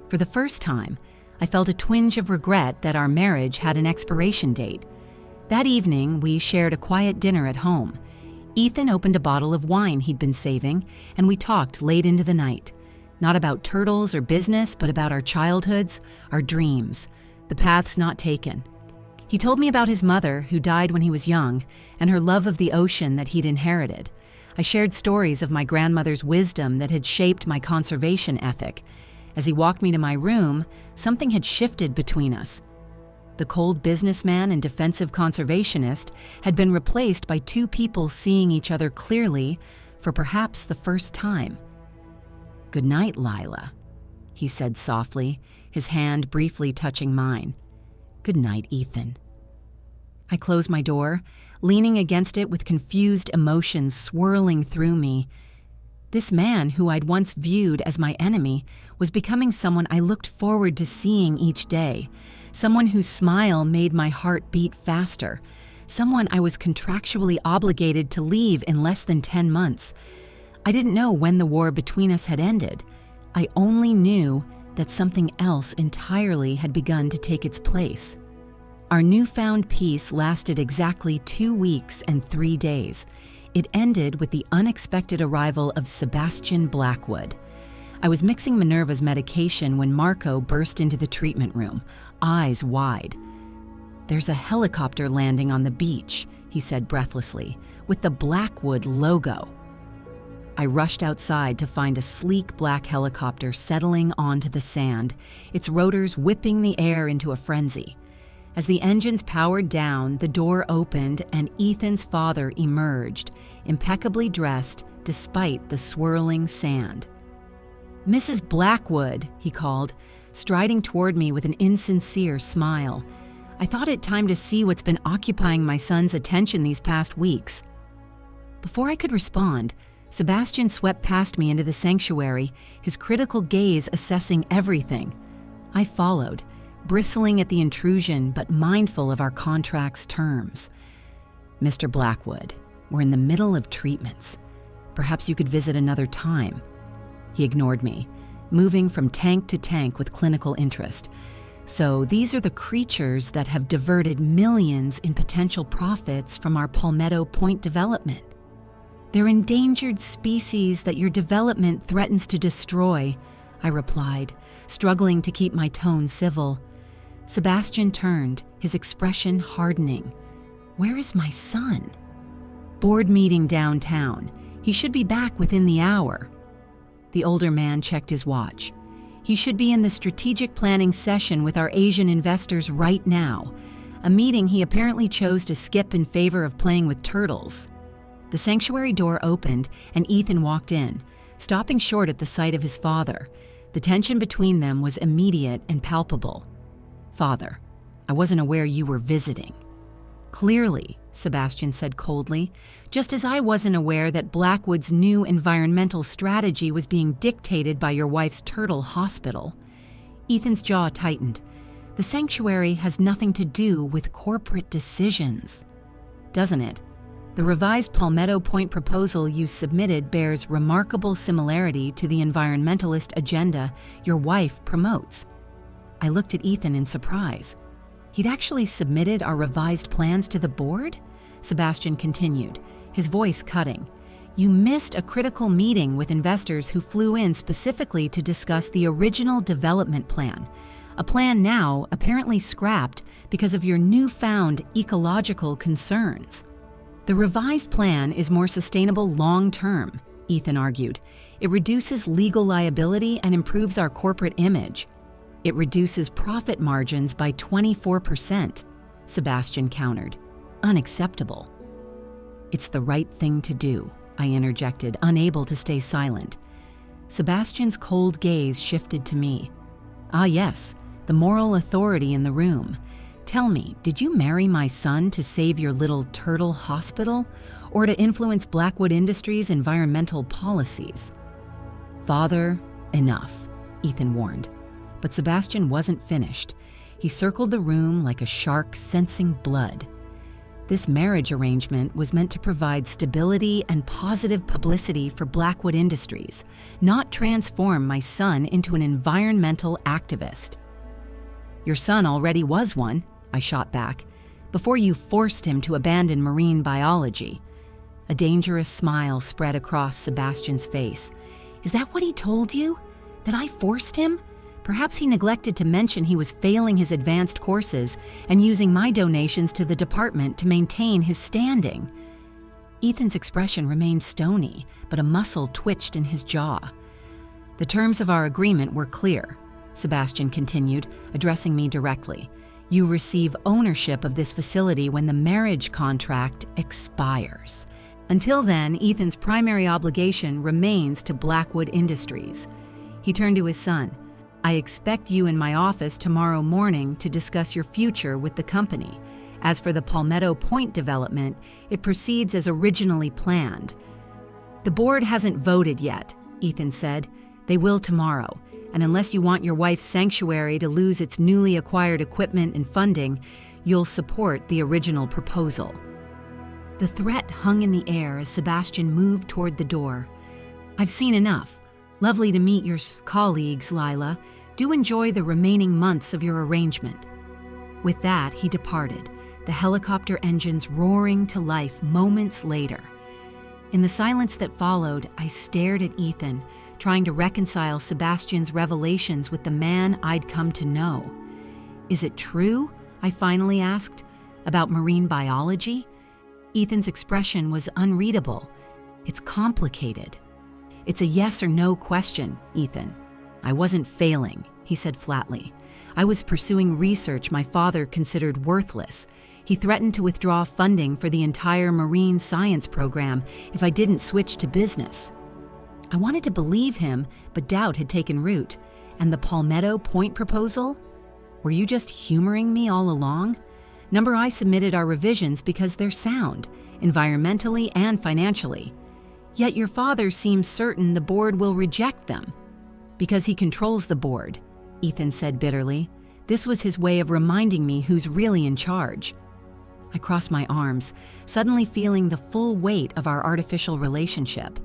For the first time, I felt a twinge of regret that our marriage had an expiration date. That evening, we shared a quiet dinner at home. Ethan opened a bottle of wine he'd been saving, and we talked late into the night. Not about turtles or business, but about our childhoods, our dreams, the paths not taken. He told me about his mother, who died when he was young, and her love of the ocean that he'd inherited. I shared stories of my grandmother's wisdom that had shaped my conservation ethic. As he walked me to my room, something had shifted between us. the cold businessman and defensive conservationist, had been replaced by two people seeing each other clearly for perhaps the first time. "Good night, Lila," he said softly, his hand briefly touching mine. "Good night, Ethan." I closed my door, leaning against it with confused emotions swirling through me. This man, who I'd once viewed as my enemy, was becoming someone I looked forward to seeing each day, someone whose smile made my heart beat faster, someone I was contractually obligated to leave in less than 10 months. I didn't know when the war between us had ended. I only knew that something else entirely had begun to take its place. Our newfound peace lasted exactly 2 weeks and 3 days. It ended with the unexpected arrival of Sebastian Blackwood. I was mixing Minerva's medication when Marco burst into the treatment room, eyes wide. "There's a helicopter landing on the beach," he said breathlessly, "with the Blackwood logo." I rushed outside to find a sleek black helicopter settling onto the sand, its rotors whipping the air into a frenzy. As the engines powered down, the door opened and Ethan's father emerged, impeccably dressed despite the swirling sand. "Mrs. Blackwood," he called, striding toward me with an insincere smile. I thought it time to see what's been occupying my son's attention these past weeks. Before I could respond, Sebastian swept past me into the sanctuary, his critical gaze assessing everything. I followed, bristling at the intrusion but mindful of our contract's terms. "Mr. Blackwood, we're in the middle of treatments. Perhaps you could visit another time." He ignored me, moving from tank to tank with clinical interest. "So these are the creatures that have diverted millions in potential profits from our Palmetto Point development. They're endangered species that your development threatens to destroy," I replied, struggling to keep my tone civil. Sebastian turned, his expression hardening. "Where is my son?" "Board meeting downtown. He should be back within the hour." The older man checked his watch. "He should be in the strategic planning session with our Asian investors right now, a meeting he apparently chose to skip in favor of playing with turtles." The sanctuary door opened and Ethan walked in, stopping short at the sight of his father. The tension between them was immediate and palpable. "Father, I wasn't aware you were visiting." "Clearly," Sebastian said coldly, "just as I wasn't aware that Blackwood's new environmental strategy was being dictated by your wife's turtle hospital." Ethan's jaw tightened. "The sanctuary has nothing to do with corporate decisions." "Doesn't it? The revised Palmetto Point proposal you submitted bears remarkable similarity to the environmentalist agenda your wife promotes." I looked at Ethan in surprise. He'd actually submitted our revised plans to the board? Sebastian continued, his voice cutting. "You missed a critical meeting with investors who flew in specifically to discuss the original development plan, a plan now apparently scrapped because of your newfound ecological concerns." "The revised plan is more sustainable long-term," Ethan argued. "It reduces legal liability and improves our corporate image." "It reduces profit margins by 24%, Sebastian countered. "Unacceptable." "It's the right thing to do," I interjected, unable to stay silent. Sebastian's cold gaze shifted to me. "Ah yes, the moral authority in the room. Tell me, did you marry my son to save your little turtle hospital, or to influence Blackwood Industries' environmental policies?" "Father, enough," Ethan warned. But Sebastian wasn't finished. He circled the room like a shark sensing blood. "This marriage arrangement was meant to provide stability and positive publicity for Blackwood Industries, not transform my son into an environmental activist." "Your son already was one," I shot back, "before you forced him to abandon marine biology." A dangerous smile spread across Sebastian's face. "Is that what he told you? That I forced him? Perhaps he neglected to mention he was failing his advanced courses and using my donations to the department to maintain his standing." Ethan's expression remained stony, but a muscle twitched in his jaw. "The terms of our agreement were clear," Sebastian continued, addressing me directly. You receive ownership of this facility when the marriage contract expires. Until then, Ethan's primary obligation remains to Blackwood Industries. He turned to his son. I expect you in my office tomorrow morning to discuss your future with the company. As for the Palmetto Point development, it proceeds as originally planned. The board hasn't voted yet, Ethan said. They will tomorrow, and unless you want your wife's sanctuary to lose its newly acquired equipment and funding, you'll support the original proposal. The threat hung in the air as Sebastian moved toward the door. I've seen enough. Lovely to meet your colleagues, Lila. Do enjoy the remaining months of your arrangement. With that, he departed, the helicopter engines roaring to life moments later. In the silence that followed, I stared at Ethan, trying to reconcile Sebastian's revelations with the man I'd come to know. Is it true? I finally asked. About marine biology? Ethan's expression was unreadable. It's complicated. It's a yes or no question, Ethan. I wasn't failing, he said flatly. I was pursuing research my father considered worthless. He threatened to withdraw funding for the entire marine science program if I didn't switch to business. I wanted to believe him, but doubt had taken root. And the Palmetto Point proposal? Were you just humoring me all along? Number I submitted our revisions because they're sound, environmentally and financially. Yet your father seems certain the board will reject them. Because he controls the board, Ethan said bitterly. This was his way of reminding me who's really in charge. I crossed my arms, suddenly feeling the full weight of our artificial relationship.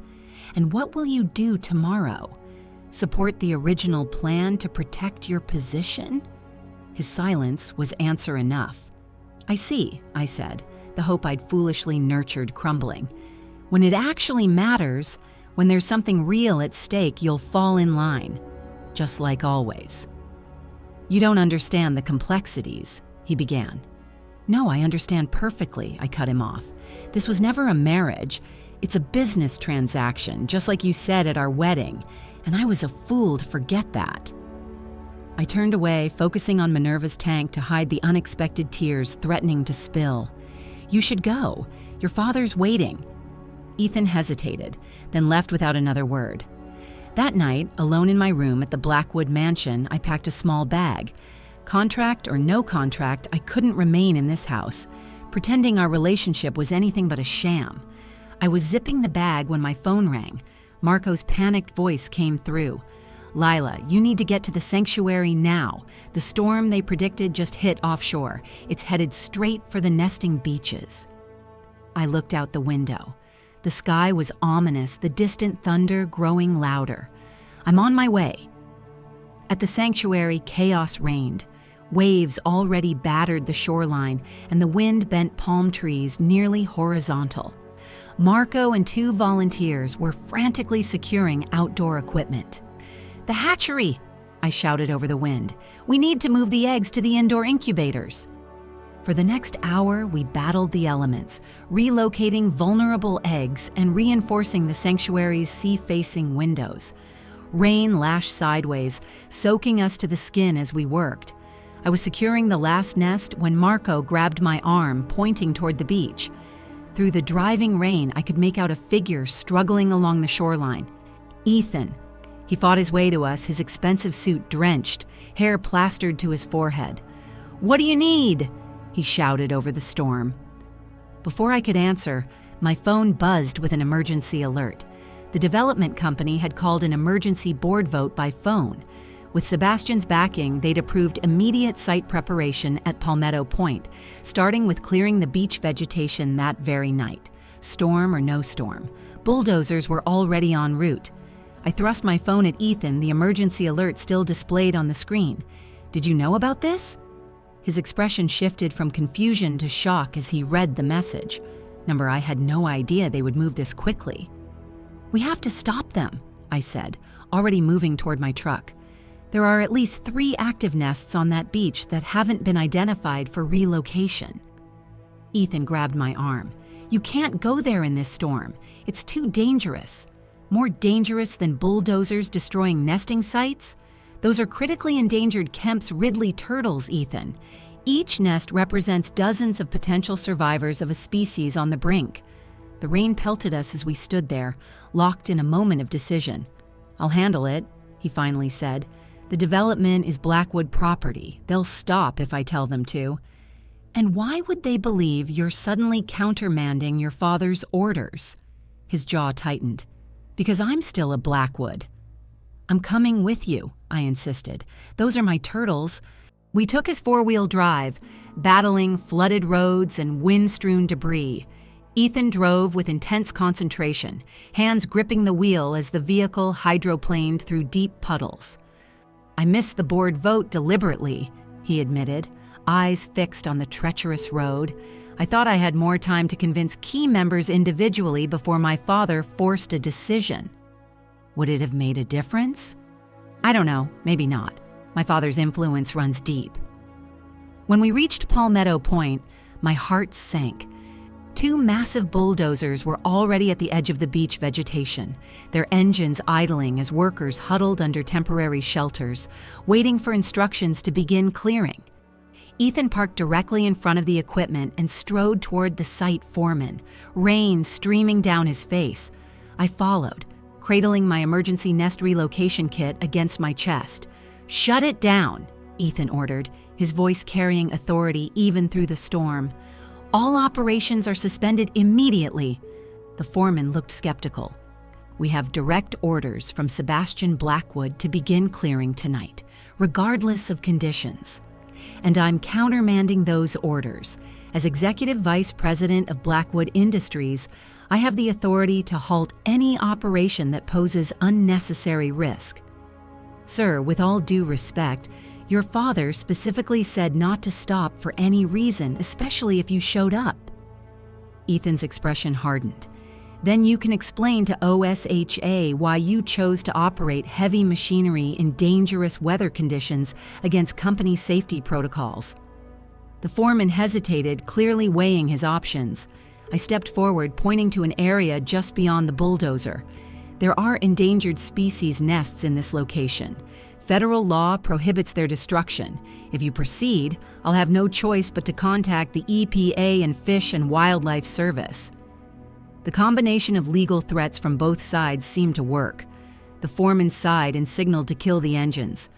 And what will you do tomorrow? Support the original plan to protect your position? His silence was answer enough. I see, I said, the hope I'd foolishly nurtured crumbling. When it actually matters, when there's something real at stake, you'll fall in line, just like always. You don't understand the complexities, he began. No, I understand perfectly, I cut him off. This was never a marriage. It's a business transaction, just like you said at our wedding, and I was a fool to forget that. I turned away, focusing on Minerva's tank to hide the unexpected tears threatening to spill. You should go. Your father's waiting. Ethan hesitated, then left without another word. That night, alone in my room at the Blackwood mansion, I packed a small bag. Contract or no contract, I couldn't remain in this house, pretending our relationship was anything but a sham. I was zipping the bag when my phone rang. Marco's panicked voice came through. Lila, you need to get to the sanctuary now. The storm they predicted just hit offshore. It's headed straight for the nesting beaches. I looked out the window. The sky was ominous, the distant thunder growing louder. I'm on my way. At the sanctuary, chaos reigned. Waves already battered the shoreline, and the wind bent palm trees nearly horizontal. Marco and 2 volunteers were frantically securing outdoor equipment. The hatchery, I shouted over the wind. We need to move the eggs to the indoor incubators. For the next hour, we battled the elements, relocating vulnerable eggs and reinforcing the sanctuary's sea-facing windows. Rain lashed sideways, soaking us to the skin as we worked. I was securing the last nest when Marco grabbed my arm, pointing toward the beach. Through the driving rain, I could make out a figure struggling along the shoreline. Ethan. He fought his way to us, his expensive suit drenched, hair plastered to his forehead. What do you need? He shouted over the storm. Before I could answer, my phone buzzed with an emergency alert. The development company had called an emergency board vote by phone. With Sebastian's backing, they'd approved immediate site preparation at Palmetto Point, starting with clearing the beach vegetation that very night. Storm or no storm, bulldozers were already en route. I thrust my phone at Ethan, the emergency alert still displayed on the screen. Did you know about this? His expression shifted from confusion to shock as he read the message. Number I had no idea they would move this quickly. We have to stop them, I said, already moving toward my truck. There are at least 3 active nests on that beach that haven't been identified for relocation. Ethan grabbed my arm. You can't go there in this storm. It's too dangerous. More dangerous than bulldozers destroying nesting sites? Those are critically endangered Kemp's Ridley turtles, Ethan. Each nest represents dozens of potential survivors of a species on the brink. The rain pelted us as we stood there, locked in a moment of decision. "I'll handle it," he finally said. "The development is Blackwood property. They'll stop if I tell them to." "And why would they believe you're suddenly countermanding your father's orders?" His jaw tightened. "Because I'm still a Blackwood." "I'm coming with you," I insisted. "Those are my turtles." We took his four-wheel drive, battling flooded roads and wind-strewn debris. Ethan drove with intense concentration, hands gripping the wheel as the vehicle hydroplaned through deep puddles. "I missed the board vote deliberately," he admitted, eyes fixed on the treacherous road. "I thought I had more time to convince key members individually before my father forced a decision." Would it have made a difference? I don't know, maybe not. My father's influence runs deep. When we reached Palmetto Point, my heart sank. Two massive bulldozers were already at the edge of the beach vegetation, their engines idling as workers huddled under temporary shelters, waiting for instructions to begin clearing. Ethan parked directly in front of the equipment and strode toward the site foreman, rain streaming down his face. I followed, cradling my emergency nest relocation kit against my chest. "Shut it down," Ethan ordered, his voice carrying authority even through the storm. "All operations are suspended immediately." The foreman looked skeptical. "We have direct orders from Sebastian Blackwood to begin clearing tonight, regardless of conditions. And I'm countermanding those orders. As Executive Vice President of Blackwood Industries, I have the authority to halt any operation that poses unnecessary risk." "Sir, with all due respect, your father specifically said not to stop for any reason, especially if you showed up." Ethan's expression hardened. "Then you can explain to OSHA why you chose to operate heavy machinery in dangerous weather conditions against company safety protocols." The foreman hesitated, clearly weighing his options. I stepped forward, pointing to an area just beyond the bulldozer. "There are endangered species nests in this location. Federal law prohibits their destruction. If you proceed, I'll have no choice but to contact the EPA and Fish and Wildlife Service." The combination of legal threats from both sides seemed to work. The foreman sighed and signaled to kill the engines.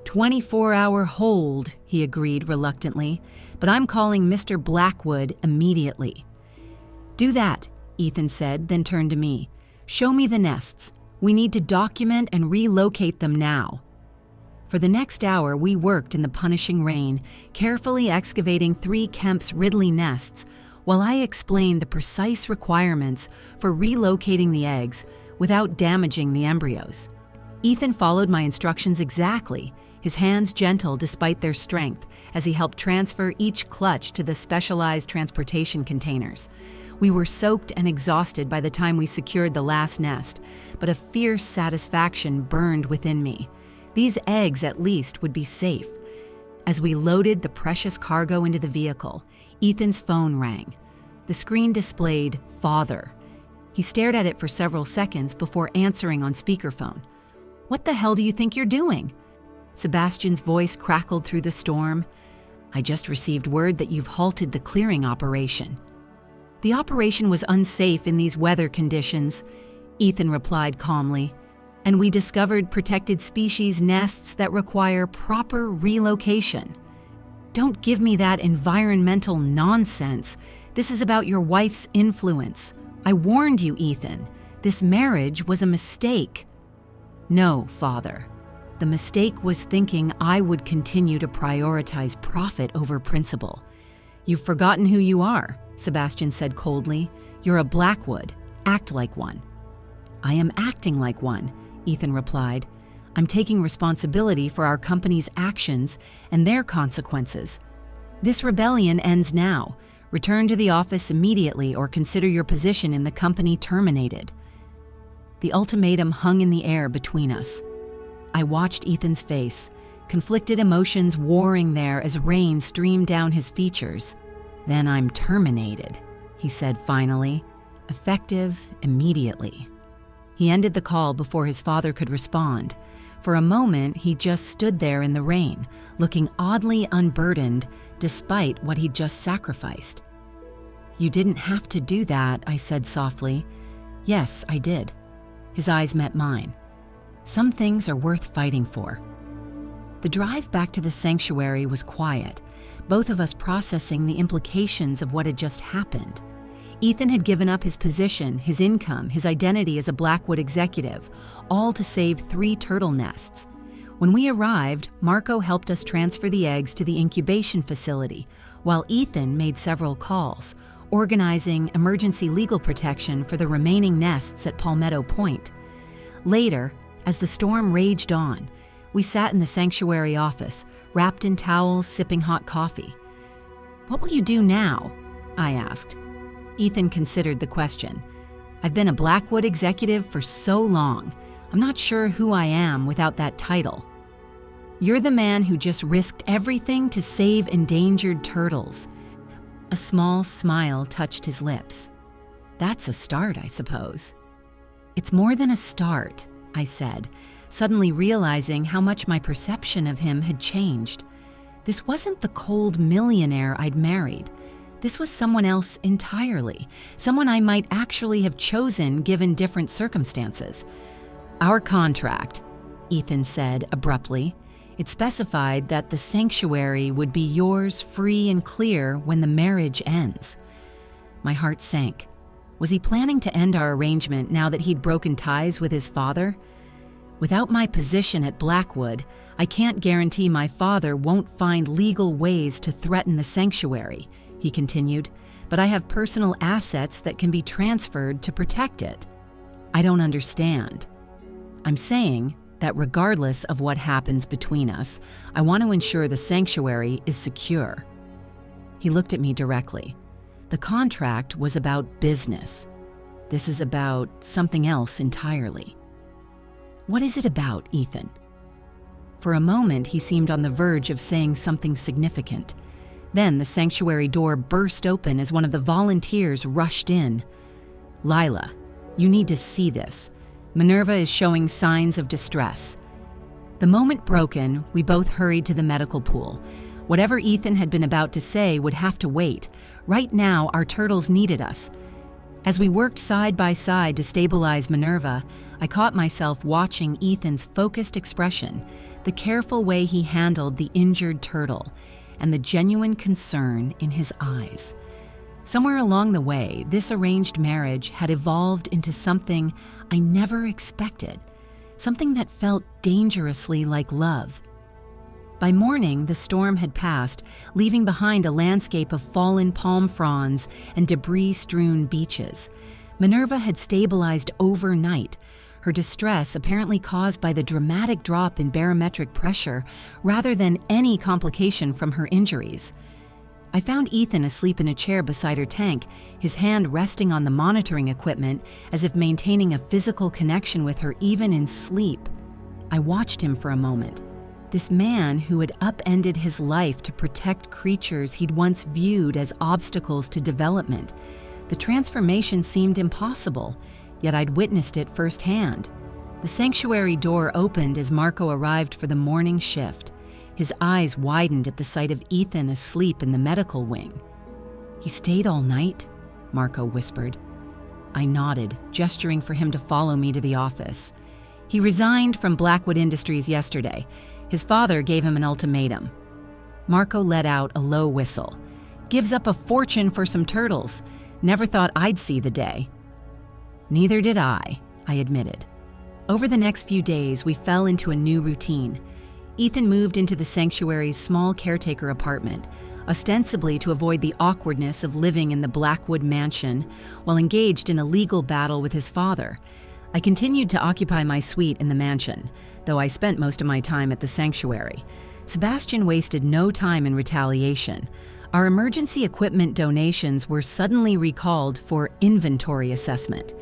24-hour hold, he agreed reluctantly, "but I'm calling Mr. Blackwood immediately." "Do that," Ethan said, then turned to me. "Show me the nests. We need to document and relocate them now." For the next hour, we worked in the punishing rain, carefully excavating 3 Kemp's Ridley nests, while I explained the precise requirements for relocating the eggs without damaging the embryos. Ethan followed my instructions exactly, his hands gentle despite their strength, as he helped transfer each clutch to the specialized transportation containers. We were soaked and exhausted by the time we secured the last nest, but a fierce satisfaction burned within me. These eggs, at least, would be safe. As we loaded the precious cargo into the vehicle, Ethan's phone rang. The screen displayed "Father." He stared at it for several seconds before answering on speakerphone. "What the hell do you think you're doing?" Sebastian's voice crackled through the storm. "I just received word that you've halted the clearing operation." "The operation was unsafe in these weather conditions," Ethan replied calmly, "and we discovered protected species nests that require proper relocation." "Don't give me that environmental nonsense. This is about your wife's influence. I warned you, Ethan. This marriage was a mistake." "No, Father. The mistake was thinking I would continue to prioritize profit over principle." "You've forgotten who you are," Sebastian said coldly. "You're a Blackwood. Act like one." "I am acting like one," Ethan replied. "I'm taking responsibility for our company's actions and their consequences. This rebellion ends now. Return to the office immediately or consider your position in the company terminated." The ultimatum hung in the air between us. I watched Ethan's face, conflicted emotions warring there as rain streamed down his features. "Then I'm terminated," he said finally, effective immediately. He ended the call before his father could respond. For a moment, he just stood there in the rain, looking oddly unburdened, despite what he'd just sacrificed. "You didn't have to do that," I said softly. "Yes, I did." His eyes met mine. "Some things are worth fighting for." The drive back to the sanctuary was quiet, both of us processing the implications of what had just happened. Ethan had given up his position, his income, his identity as a Blackwood executive, all to save 3 turtle nests. When we arrived, Marco helped us transfer the eggs to the incubation facility, while Ethan made several calls, organizing emergency legal protection for the remaining nests at Palmetto Point. Later, as the storm raged on, we sat in the sanctuary office, wrapped in towels, sipping hot coffee. "What will you do now?" I asked. Ethan considered the question. "I've been a Blackwood executive for so long. I'm not sure who I am without that title." "You're the man who just risked everything to save endangered turtles." A small smile touched his lips. "That's a start, I suppose." "It's more than a start," I said, suddenly realizing how much my perception of him had changed. This wasn't the cold millionaire I'd married. This was someone else entirely, someone I might actually have chosen given different circumstances. "Our contract," Ethan said abruptly, "it specified that the sanctuary would be yours free and clear when the marriage ends." My heart sank. Was he planning to end our arrangement now that he'd broken ties with his father? "Without my position at Blackwood, I can't guarantee my father won't find legal ways to threaten the sanctuary," he continued, "but I have personal assets that can be transferred to protect it." "I don't understand." "I'm saying that regardless of what happens between us, I want to ensure the sanctuary is secure." He looked at me directly. The contract was about business. This is about something else entirely. "What is it about, Ethan?" For a moment, he seemed on the verge of saying something significant. Then the sanctuary door burst open as one of the volunteers rushed in. "Lila, you need to see this. Minerva is showing signs of distress." The moment broken, we both hurried to the medical pool. Whatever Ethan had been about to say would have to wait. Right now, our turtles needed us. As we worked side by side to stabilize Minerva, I caught myself watching Ethan's focused expression, the careful way he handled the injured turtle, and the genuine concern in his eyes. Somewhere along the way, this arranged marriage had evolved into something I never expected, something that felt dangerously like love. By morning, the storm had passed, leaving behind a landscape of fallen palm fronds and debris-strewn beaches. Minerva had stabilized overnight, her distress apparently caused by the dramatic drop in barometric pressure rather than any complication from her injuries. I found Ethan asleep in a chair beside her tank, his hand resting on the monitoring equipment as if maintaining a physical connection with her even in sleep. I watched him for a moment. This man who had upended his life to protect creatures he'd once viewed as obstacles to development. The transformation seemed impossible, yet I'd witnessed it firsthand. The sanctuary door opened as Marco arrived for the morning shift. His eyes widened at the sight of Ethan asleep in the medical wing. "He stayed all night?" Marco whispered. I nodded, gesturing for him to follow me to the office. "He resigned from Blackwood Industries yesterday. His father gave him an ultimatum." Marco let out a low whistle. "Gives up a fortune for some turtles. Never thought I'd see the day." "Neither did I admitted. Over the next few days, we fell into a new routine. Ethan moved into the sanctuary's small caretaker apartment, ostensibly to avoid the awkwardness of living in the Blackwood mansion while engaged in a legal battle with his father. I continued to occupy my suite in the mansion, though I spent most of my time at the sanctuary. Sebastian wasted no time in retaliation. Our emergency equipment donations were suddenly recalled for inventory assessment.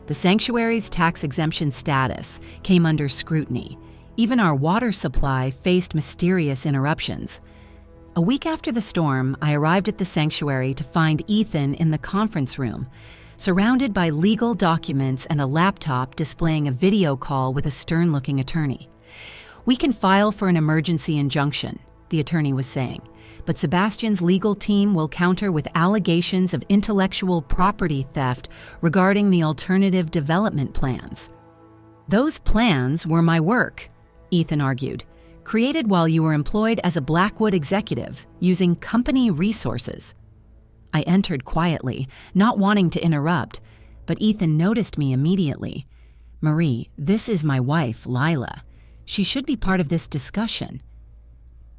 The sanctuary's tax exemption status came under scrutiny. Even our water supply faced mysterious interruptions. A week after the storm, I arrived at the sanctuary to find Ethan in the conference room, surrounded by legal documents and a laptop displaying a video call with a stern-looking attorney. "We can file for an emergency injunction," the attorney was saying, but Sebastian's legal team will counter with allegations of intellectual property theft regarding the alternative development plans. Those plans were my work, Ethan argued, created while you were employed as a Blackwood executive using company resources. I entered quietly, not wanting to interrupt, but Ethan noticed me immediately. Marie, this is my wife, Lila. She should be part of this discussion.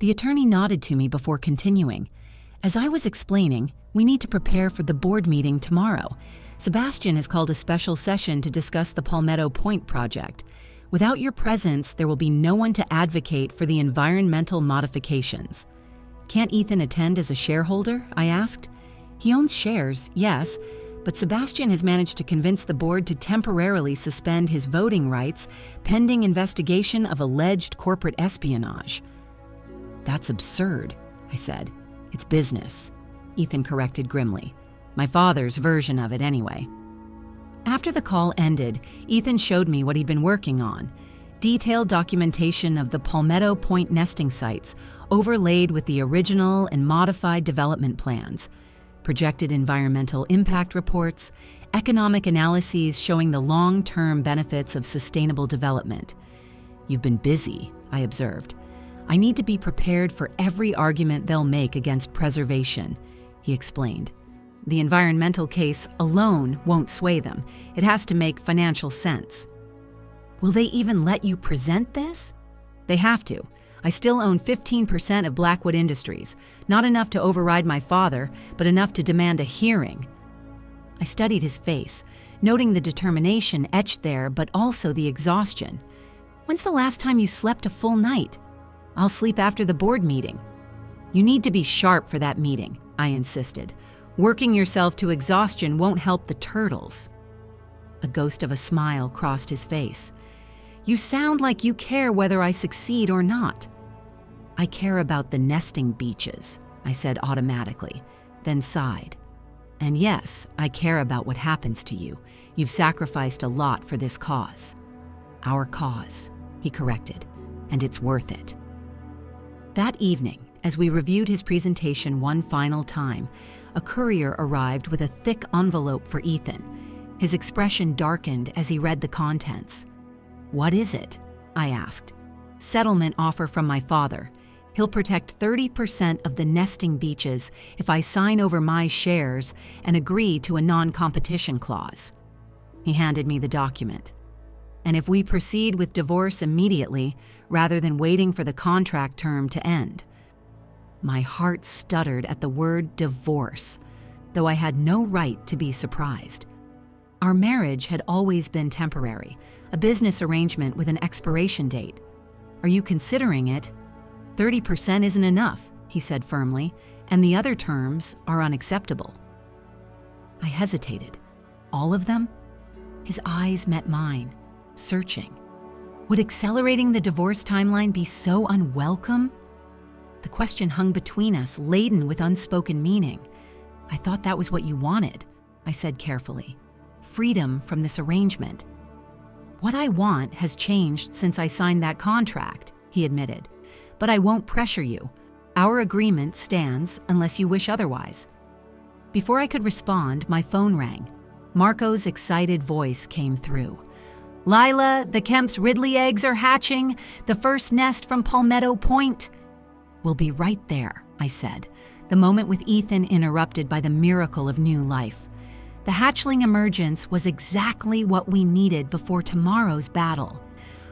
The attorney nodded to me before continuing. As I was explaining, we need to prepare for the board meeting tomorrow. Sebastian has called a special session to discuss the Palmetto Point project. Without your presence, there will be no one to advocate for the environmental modifications. Can't Ethan attend as a shareholder? I asked. He owns shares, yes, but Sebastian has managed to convince the board to temporarily suspend his voting rights pending investigation of alleged corporate espionage. That's absurd, I said. It's business, Ethan corrected grimly. My father's version of it anyway. After the call ended, Ethan showed me what he'd been working on. Detailed documentation of the Palmetto Point nesting sites, overlaid with the original and modified development plans. Projected environmental impact reports, economic analyses showing the long-term benefits of sustainable development. You've been busy, I observed. I need to be prepared for every argument they'll make against preservation, he explained. The environmental case alone won't sway them. It has to make financial sense. Will they even let you present this? They have to. I still own 15% of Blackwood Industries, not enough to override my father, but enough to demand a hearing. I studied his face, noting the determination etched there, but also the exhaustion. When's the last time you slept a full night? I'll sleep after the board meeting. You need to be sharp for that meeting, I insisted. Working yourself to exhaustion won't help the turtles. A ghost of a smile crossed his face. You sound like you care whether I succeed or not. I care about the nesting beaches, I said automatically, then sighed. And yes, I care about what happens to you. You've sacrificed a lot for this cause. Our cause, he corrected, and it's worth it. That evening, as we reviewed his presentation one final time, a courier arrived with a thick envelope for Ethan. His expression darkened as he read the contents. What is it? I asked. Settlement offer from my father. He'll protect 30% of the nesting beaches if I sign over my shares and agree to a non-competition clause. He handed me the document. And if we proceed with divorce immediately, rather than waiting for the contract term to end. My heart stuttered at the word divorce, though I had no right to be surprised. Our marriage had always been temporary, a business arrangement with an expiration date. Are you considering it? 30% isn't enough, he said firmly, and the other terms are unacceptable. I hesitated. All of them? His eyes met mine, searching. Would accelerating the divorce timeline be so unwelcome? The question hung between us, laden with unspoken meaning. I thought that was what you wanted, I said carefully. Freedom from this arrangement. What I want has changed since I signed that contract, he admitted. But I won't pressure you. Our agreement stands unless you wish otherwise. Before I could respond, my phone rang. Marco's excited voice came through. Lila, the Kemp's Ridley eggs are hatching. The first nest from Palmetto Point. We'll be right there, I said, the moment with Ethan interrupted by the miracle of new life. The hatchling emergence was exactly what we needed before tomorrow's battle.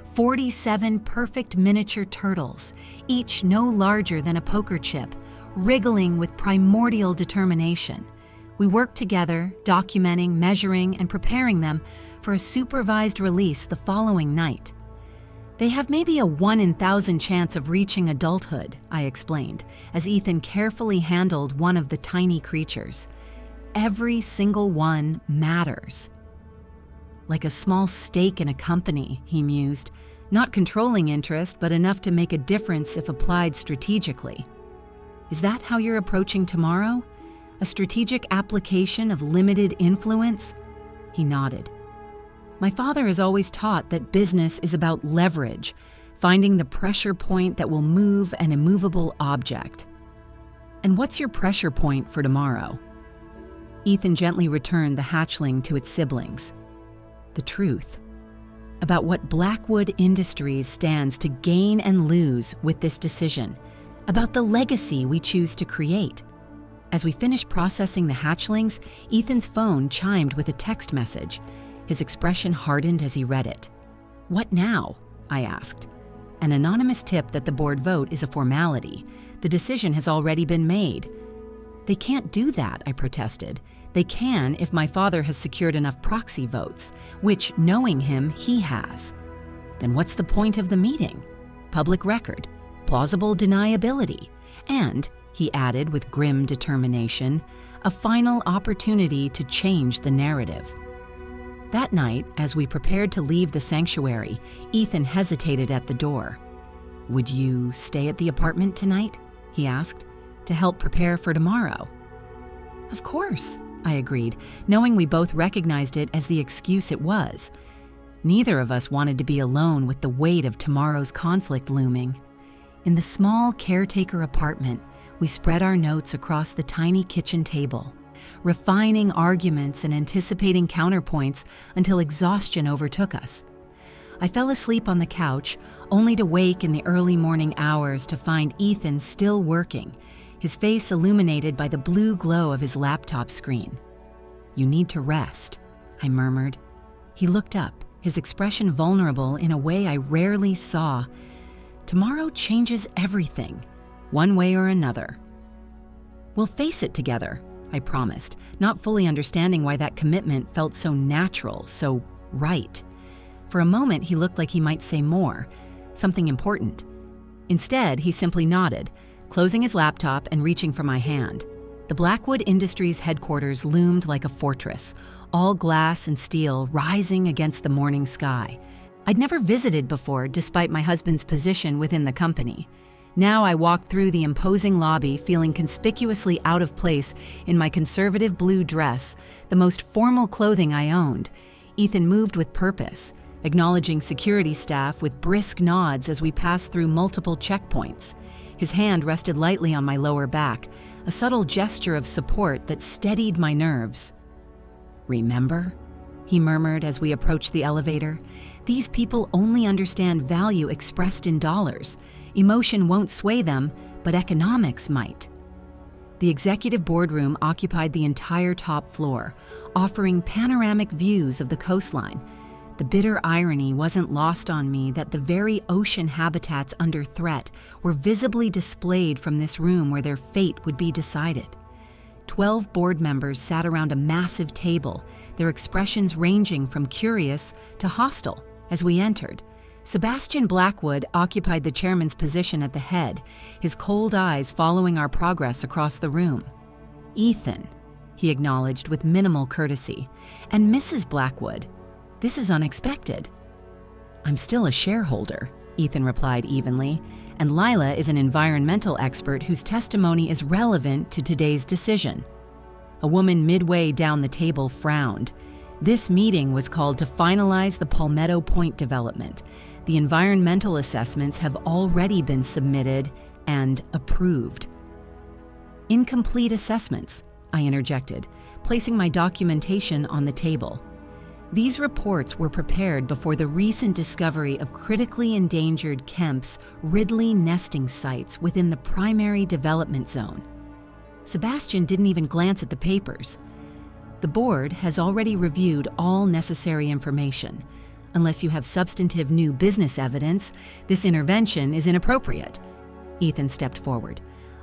47 perfect miniature turtles, each no larger than a poker chip, wriggling with primordial determination. We worked together, documenting, measuring, and preparing them for a supervised release the following night. They have maybe a 1 in 1,000 chance of reaching adulthood, I explained, as Ethan carefully handled one of the tiny creatures. Every single one matters. Like a small stake in a company, he mused, not controlling interest, but enough to make a difference if applied strategically. Is that how you're approaching tomorrow? A strategic application of limited influence? He nodded. My father has always taught that business is about leverage, finding the pressure point that will move an immovable object. And what's your pressure point for tomorrow? Ethan gently returned the hatchling to its siblings. The truth about what Blackwood Industries stands to gain and lose with this decision, about the legacy we choose to create. As we finished processing the hatchlings, Ethan's phone chimed with a text message. His expression hardened as he read it. "What now?" I asked. An anonymous tip that the board vote is a formality. The decision has already been made. "They can't do that," I protested. "They can if my father has secured enough proxy votes, which, knowing him, he has." "Then what's the point of the meeting? Public record, plausible deniability, and," he added with grim determination, "a final opportunity to change the narrative." That night, as we prepared to leave the sanctuary, Ethan hesitated at the door. "Would you stay at the apartment tonight?" he asked, "to help prepare for tomorrow?" "Of course," I agreed, knowing we both recognized it as the excuse it was. Neither of us wanted to be alone with the weight of tomorrow's conflict looming. In the small caretaker apartment, we spread our notes across the tiny kitchen table, refining arguments and anticipating counterpoints until exhaustion overtook us. I fell asleep on the couch, only to wake in the early morning hours to find Ethan still working, his face illuminated by the blue glow of his laptop screen. "You need to rest," I murmured. He looked up, his expression vulnerable in a way I rarely saw. "Tomorrow changes everything, one way or another." "We'll face it together," I promised, not fully understanding why that commitment felt so natural, so right. For a moment, he looked like he might say more, something important. Instead, he simply nodded, closing his laptop and reaching for my hand. The Blackwood Industries headquarters loomed like a fortress, all glass and steel rising against the morning sky. I'd never visited before, despite my husband's position within the company. Now I walked through the imposing lobby feeling conspicuously out of place in my conservative blue dress, the most formal clothing I owned. Ethan moved with purpose, acknowledging security staff with brisk nods as we passed through multiple checkpoints. His hand rested lightly on my lower back, a subtle gesture of support that steadied my nerves. "Remember?" he murmured as we approached the elevator. "These people only understand value expressed in dollars. Emotion won't sway them, but economics might." The executive boardroom occupied the entire top floor, offering panoramic views of the coastline. The bitter irony wasn't lost on me that the very ocean habitats under threat were visibly displayed from this room where their fate would be decided. 12 board members sat around a massive table, their expressions ranging from curious to hostile as we entered. Sebastian Blackwood occupied the chairman's position at the head, his cold eyes following our progress across the room. "Ethan," he acknowledged with minimal courtesy, "and Mrs. Blackwood. This is unexpected." "I'm still a shareholder," Ethan replied evenly, "and Lila is an environmental expert whose testimony is relevant to today's decision." A woman midway down the table frowned. This meeting was called to finalize the Palmetto Point development. The environmental assessments have already been submitted and approved. "Incomplete assessments," I interjected, placing my documentation on the table. These reports were prepared before the recent discovery of critically endangered Kemp's Ridley nesting sites within the primary development zone. Sebastian didn't even glance at the papers. "The board has already reviewed all necessary information. Unless you have substantive new business evidence, this intervention is inappropriate." Ethan stepped forward.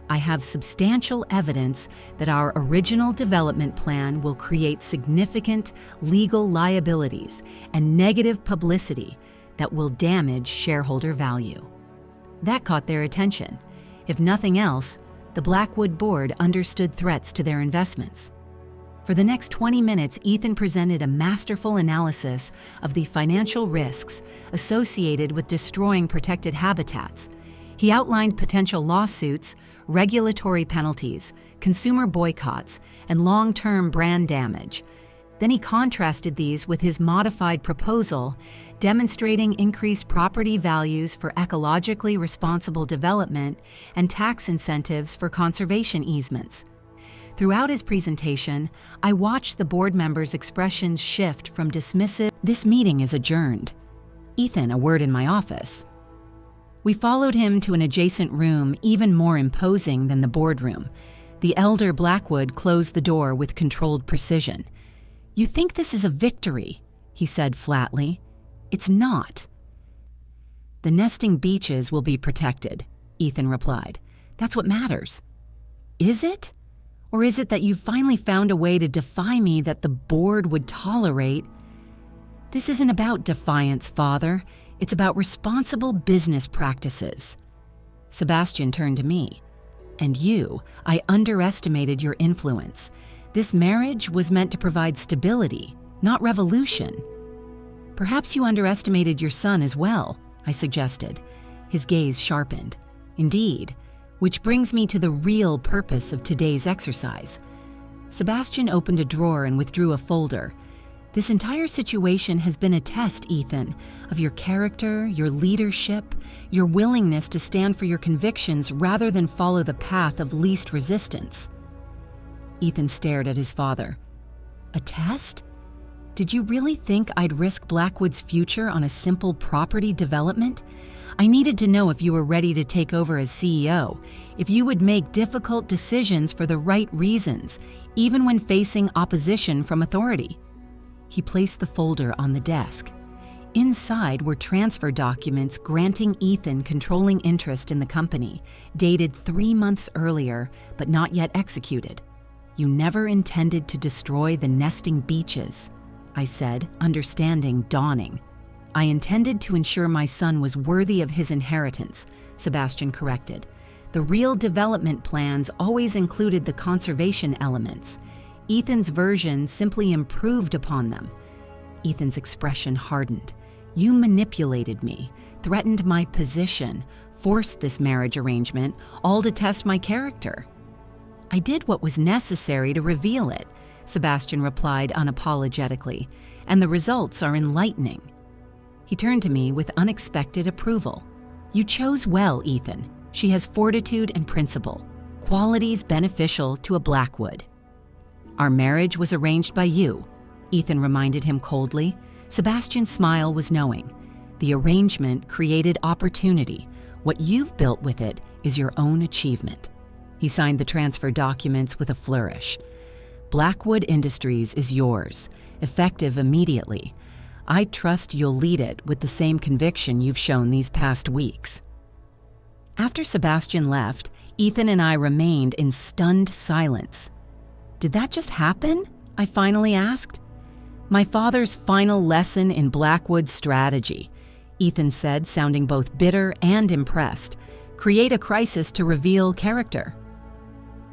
"I have substantial evidence that our original development plan will create significant legal liabilities and negative publicity that will damage shareholder value." That caught their attention. If nothing else, the Blackwood board understood threats to their investments. For the next 20 minutes, Ethan presented a masterful analysis of the financial risks associated with destroying protected habitats. He outlined potential lawsuits, regulatory penalties, consumer boycotts, and long-term brand damage. Then he contrasted these with his modified proposal, demonstrating increased property values for ecologically responsible development and tax incentives for conservation easements. Throughout his presentation, I watched the board members' expressions shift from dismissive, "This meeting is adjourned. Ethan, a word in my office." We followed him to an adjacent room even more imposing than the boardroom. The elder Blackwood closed the door with controlled precision. "You think this is a victory," he said flatly. "It's not." "The nesting beaches will be protected," Ethan replied. "That's what matters." "Is it? Or is it that you've finally found a way to defy me that the board would tolerate?" "This isn't about defiance, Father. It's about responsible business practices." Sebastian turned to me. "And you, I underestimated your influence. This marriage was meant to provide stability, not revolution." "Perhaps you underestimated your son as well," I suggested. His gaze sharpened. "Indeed. Which brings me to the real purpose of today's exercise." Sebastian opened a drawer and withdrew a folder. "This entire situation has been a test, Ethan, of your character, your leadership, your willingness to stand for your convictions rather than follow the path of least resistance." Ethan stared at his father. "A test? Did you really think I'd risk Blackwood's future on a simple property development? I needed to know if you were ready to take over as CEO, if you would make difficult decisions for the right reasons, even when facing opposition from authority." He placed the folder on the desk. Inside were transfer documents granting Ethan controlling interest in the company, dated 3 months earlier, but not yet executed. "You never intended to destroy the nesting beaches," I said, understanding dawning. "I intended to ensure my son was worthy of his inheritance," Sebastian corrected. "The real development plans always included the conservation elements. Ethan's version simply improved upon them." Ethan's expression hardened. "You manipulated me, threatened my position, forced this marriage arrangement, all to test my character." "I did what was necessary to reveal it," Sebastian replied unapologetically, "and the results are enlightening." He turned to me with unexpected approval. "You chose well, Ethan. She has fortitude and principle, qualities beneficial to a Blackwood." "Our marriage was arranged by you," Ethan reminded him coldly. Sebastian's smile was knowing. "The arrangement created opportunity. What you've built with it is your own achievement." He signed the transfer documents with a flourish. "Blackwood Industries is yours, effective immediately. I trust you'll lead it with the same conviction you've shown these past weeks." After Sebastian left, Ethan and I remained in stunned silence. "Did that just happen?" I finally asked. "My father's final lesson in Blackwood's strategy," Ethan said, sounding both bitter and impressed. "Create a crisis to reveal character."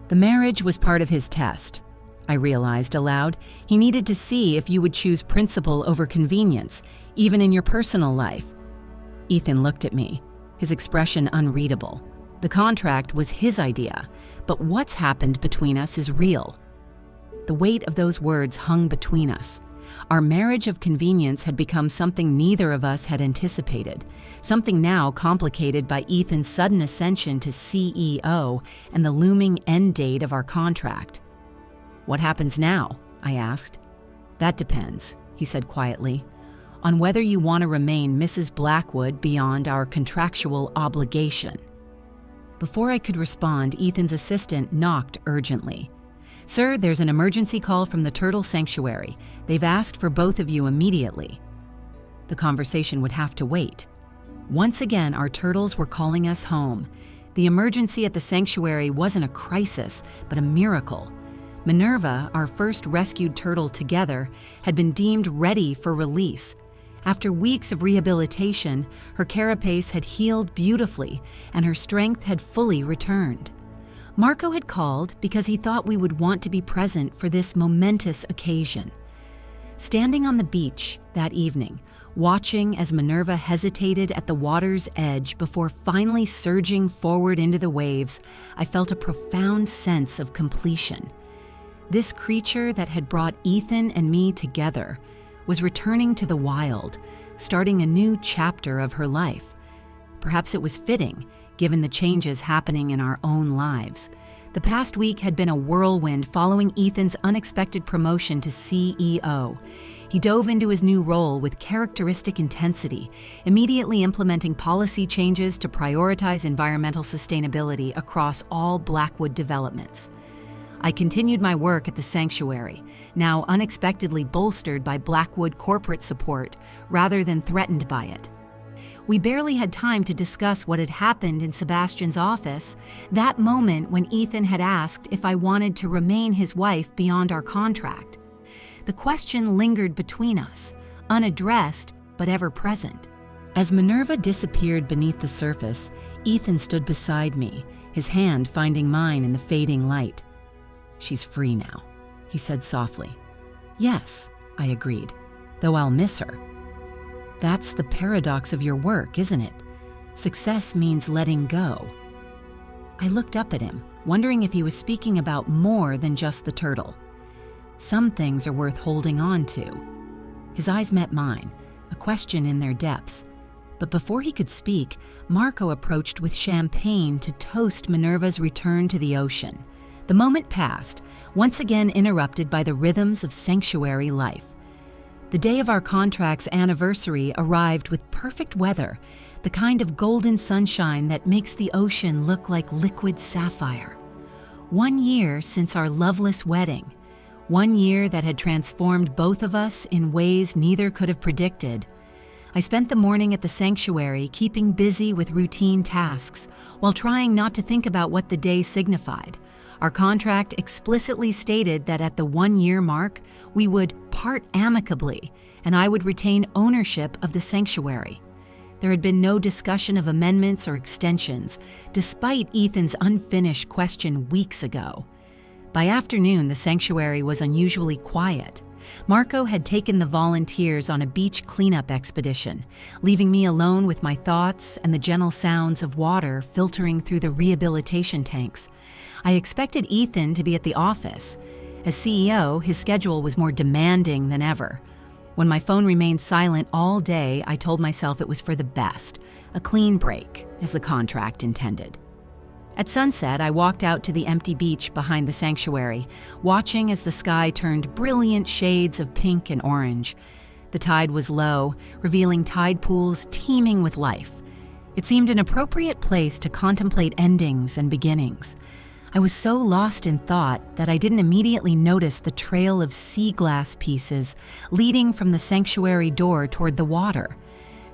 The marriage was part of his test. I realized aloud. He needed to see if you would choose principle over convenience, even in your personal life. Ethan looked at me, his expression unreadable. The contract was his idea, but what's happened between us is real. The weight of those words hung between us. Our marriage of convenience had become something neither of us had anticipated, something now complicated by Ethan's sudden ascension to CEO and the looming end date of our contract. "What happens now?" I asked. "That depends," he said quietly, "on whether you want to remain Mrs. Blackwood beyond our contractual obligation." Before I could respond, Ethan's assistant knocked urgently. "Sir, there's an emergency call from the Turtle Sanctuary. They've asked for both of you immediately." The conversation would have to wait. Once again, our turtles were calling us home. The emergency at the sanctuary wasn't a crisis, but a miracle. Minerva, our first rescued turtle together, had been deemed ready for release. After weeks of rehabilitation, her carapace had healed beautifully, and her strength had fully returned. Marco had called because he thought we would want to be present for this momentous occasion. Standing on the beach that evening, watching as Minerva hesitated at the water's edge before finally surging forward into the waves, I felt a profound sense of completion. This creature that had brought Ethan and me together was returning to the wild, starting a new chapter of her life. Perhaps it was fitting, given the changes happening in our own lives. The past week had been a whirlwind following Ethan's unexpected promotion to CEO. He dove into his new role with characteristic intensity, immediately implementing policy changes to prioritize environmental sustainability across all Blackwood developments. I continued my work at the sanctuary, now unexpectedly bolstered by Blackwood corporate support rather than threatened by it. We barely had time to discuss what had happened in Sebastian's office, that moment when Ethan had asked if I wanted to remain his wife beyond our contract. The question lingered between us, unaddressed but ever present. As Minerva disappeared beneath the surface, Ethan stood beside me, his hand finding mine in the fading light. "She's free now," he said softly. "Yes," I agreed, "though I'll miss her." That's the paradox of your work, isn't it? Success means letting go. I looked up at him, wondering if he was speaking about more than just the turtle. Some things are worth holding on to. His eyes met mine, a question in their depths. But before he could speak, Marco approached with champagne to toast Minerva's return to the ocean. The moment passed, once again interrupted by the rhythms of sanctuary life. The day of our contract's anniversary arrived with perfect weather, the kind of golden sunshine that makes the ocean look like liquid sapphire. 1 year since our loveless wedding. 1 year that had transformed both of us in ways neither could have predicted. I spent the morning at the sanctuary keeping busy with routine tasks while trying not to think about what the day signified. Our contract explicitly stated that at the 1-year mark, we would part amicably, and I would retain ownership of the sanctuary. There had been no discussion of amendments or extensions, despite Ethan's unfinished question weeks ago. By afternoon, the sanctuary was unusually quiet. Marco had taken the volunteers on a beach cleanup expedition, leaving me alone with my thoughts and the gentle sounds of water filtering through the rehabilitation tanks. I expected Ethan to be at the office. As CEO, his schedule was more demanding than ever. When my phone remained silent all day, I told myself it was for the best, a clean break, as the contract intended. At sunset, I walked out to the empty beach behind the sanctuary, watching as the sky turned brilliant shades of pink and orange. The tide was low, revealing tide pools teeming with life. It seemed an appropriate place to contemplate endings and beginnings. I was so lost in thought that I didn't immediately notice the trail of sea glass pieces leading from the sanctuary door toward the water.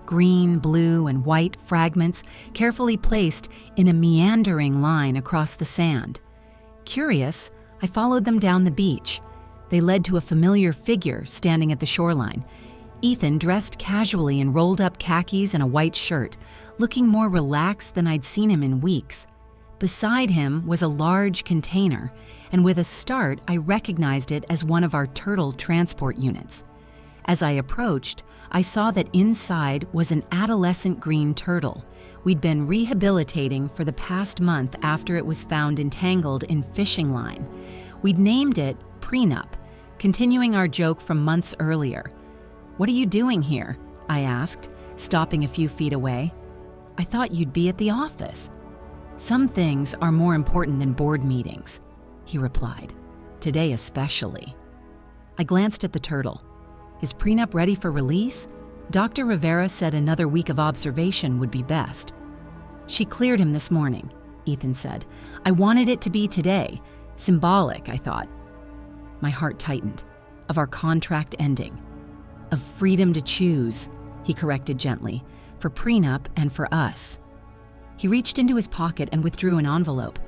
Green, blue, and white fragments carefully placed in a meandering line across the sand. Curious, I followed them down the beach. They led to a familiar figure standing at the shoreline. Ethan, dressed casually in rolled-up khakis and a white shirt, looking more relaxed than I'd seen him in weeks. Beside him was a large container, and with a start, I recognized it as one of our turtle transport units. As I approached, I saw that inside was an adolescent green turtle we'd been rehabilitating for the past month after it was found entangled in fishing line. We'd named it Prenup, continuing our joke from months earlier. "What are you doing here?" I asked, stopping a few feet away. "I thought you'd be at the office." "Some things are more important than board meetings," he replied. "Today especially." I glanced at the turtle. Is Prenup ready for release? Dr. Rivera said another week of observation would be best. "She cleared him this morning," Ethan said. "I wanted it to be today. Symbolic, I thought." My heart tightened. Of our contract ending. Of freedom to choose, he corrected gently, for Prenup and for us. He reached into his pocket and withdrew an envelope.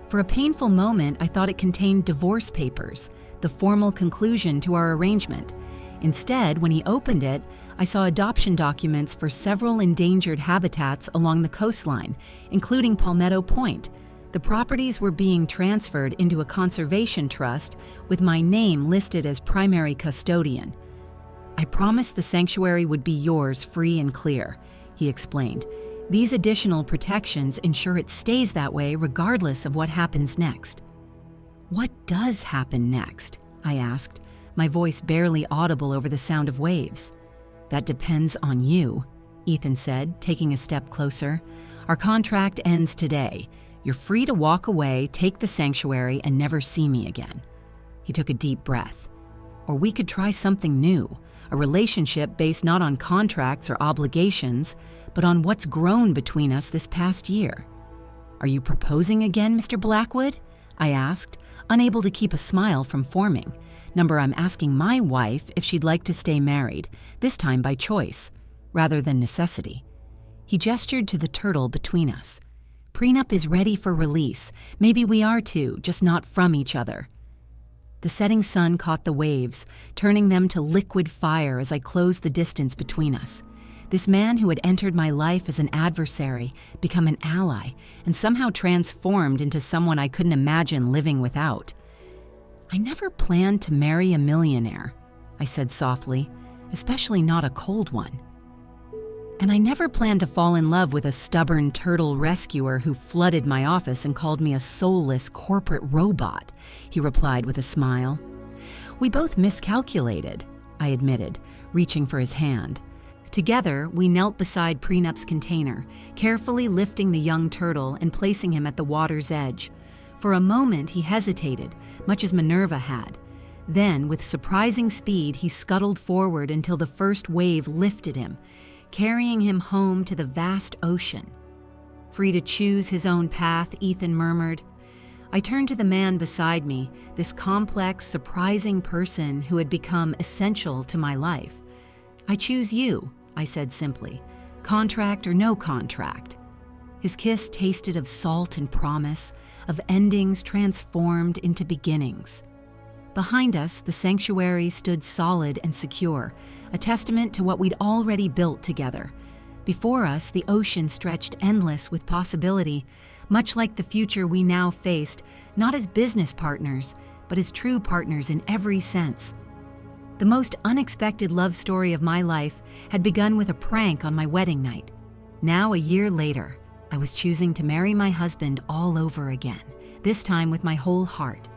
For a painful moment, I thought it contained divorce papers, the formal conclusion to our arrangement. Instead, when he opened it, I saw adoption documents for several endangered habitats along the coastline, including Palmetto Point. The properties were being transferred into a conservation trust with my name listed as primary custodian. "I promised the sanctuary would be yours free and clear," he explained. "These additional protections ensure it stays that way regardless of what happens next." "What does happen next?" I asked, my voice barely audible over the sound of waves. "That depends on you," Ethan said, taking a step closer. "Our contract ends today. You're free to walk away, take the sanctuary, and never see me again." He took a deep breath. "Or we could try something new, a relationship based not on contracts or obligations, but on what's grown between us this past year." "Are you proposing again, Mr. Blackwood?" I asked, unable to keep a smile from forming. I'm asking my wife if she'd like to stay married, this time by choice, rather than necessity. He gestured to the turtle between us. "Prenup is ready for release. Maybe we are too, just not from each other." The setting sun caught the waves, turning them to liquid fire as I closed the distance between us. This man who had entered my life as an adversary, become an ally, and somehow transformed into someone I couldn't imagine living without. "I never planned to marry a millionaire," I said softly, "especially not a cold one." "And I never planned to fall in love with a stubborn turtle rescuer who flooded my office and called me a soulless corporate robot," he replied with a smile. "We both miscalculated," I admitted, reaching for his hand. Together, we knelt beside Prenup's container, carefully lifting the young turtle and placing him at the water's edge. For a moment, he hesitated, much as Minerva had. Then, with surprising speed, he scuttled forward until the first wave lifted him, carrying him home to the vast ocean. "Free to choose his own path," Ethan murmured. I turned to the man beside me, this complex, surprising person who had become essential to my life. "I choose you," I said simply, "contract or no contract." His kiss tasted of salt and promise, of endings transformed into beginnings. Behind us, the sanctuary stood solid and secure, a testament to what we'd already built together. Before us, the ocean stretched endless with possibility, much like the future we now faced, not as business partners, but as true partners in every sense. The most unexpected love story of my life had begun with a prank on my wedding night. Now, a year later, I was choosing to marry my husband all over again, this time with my whole heart.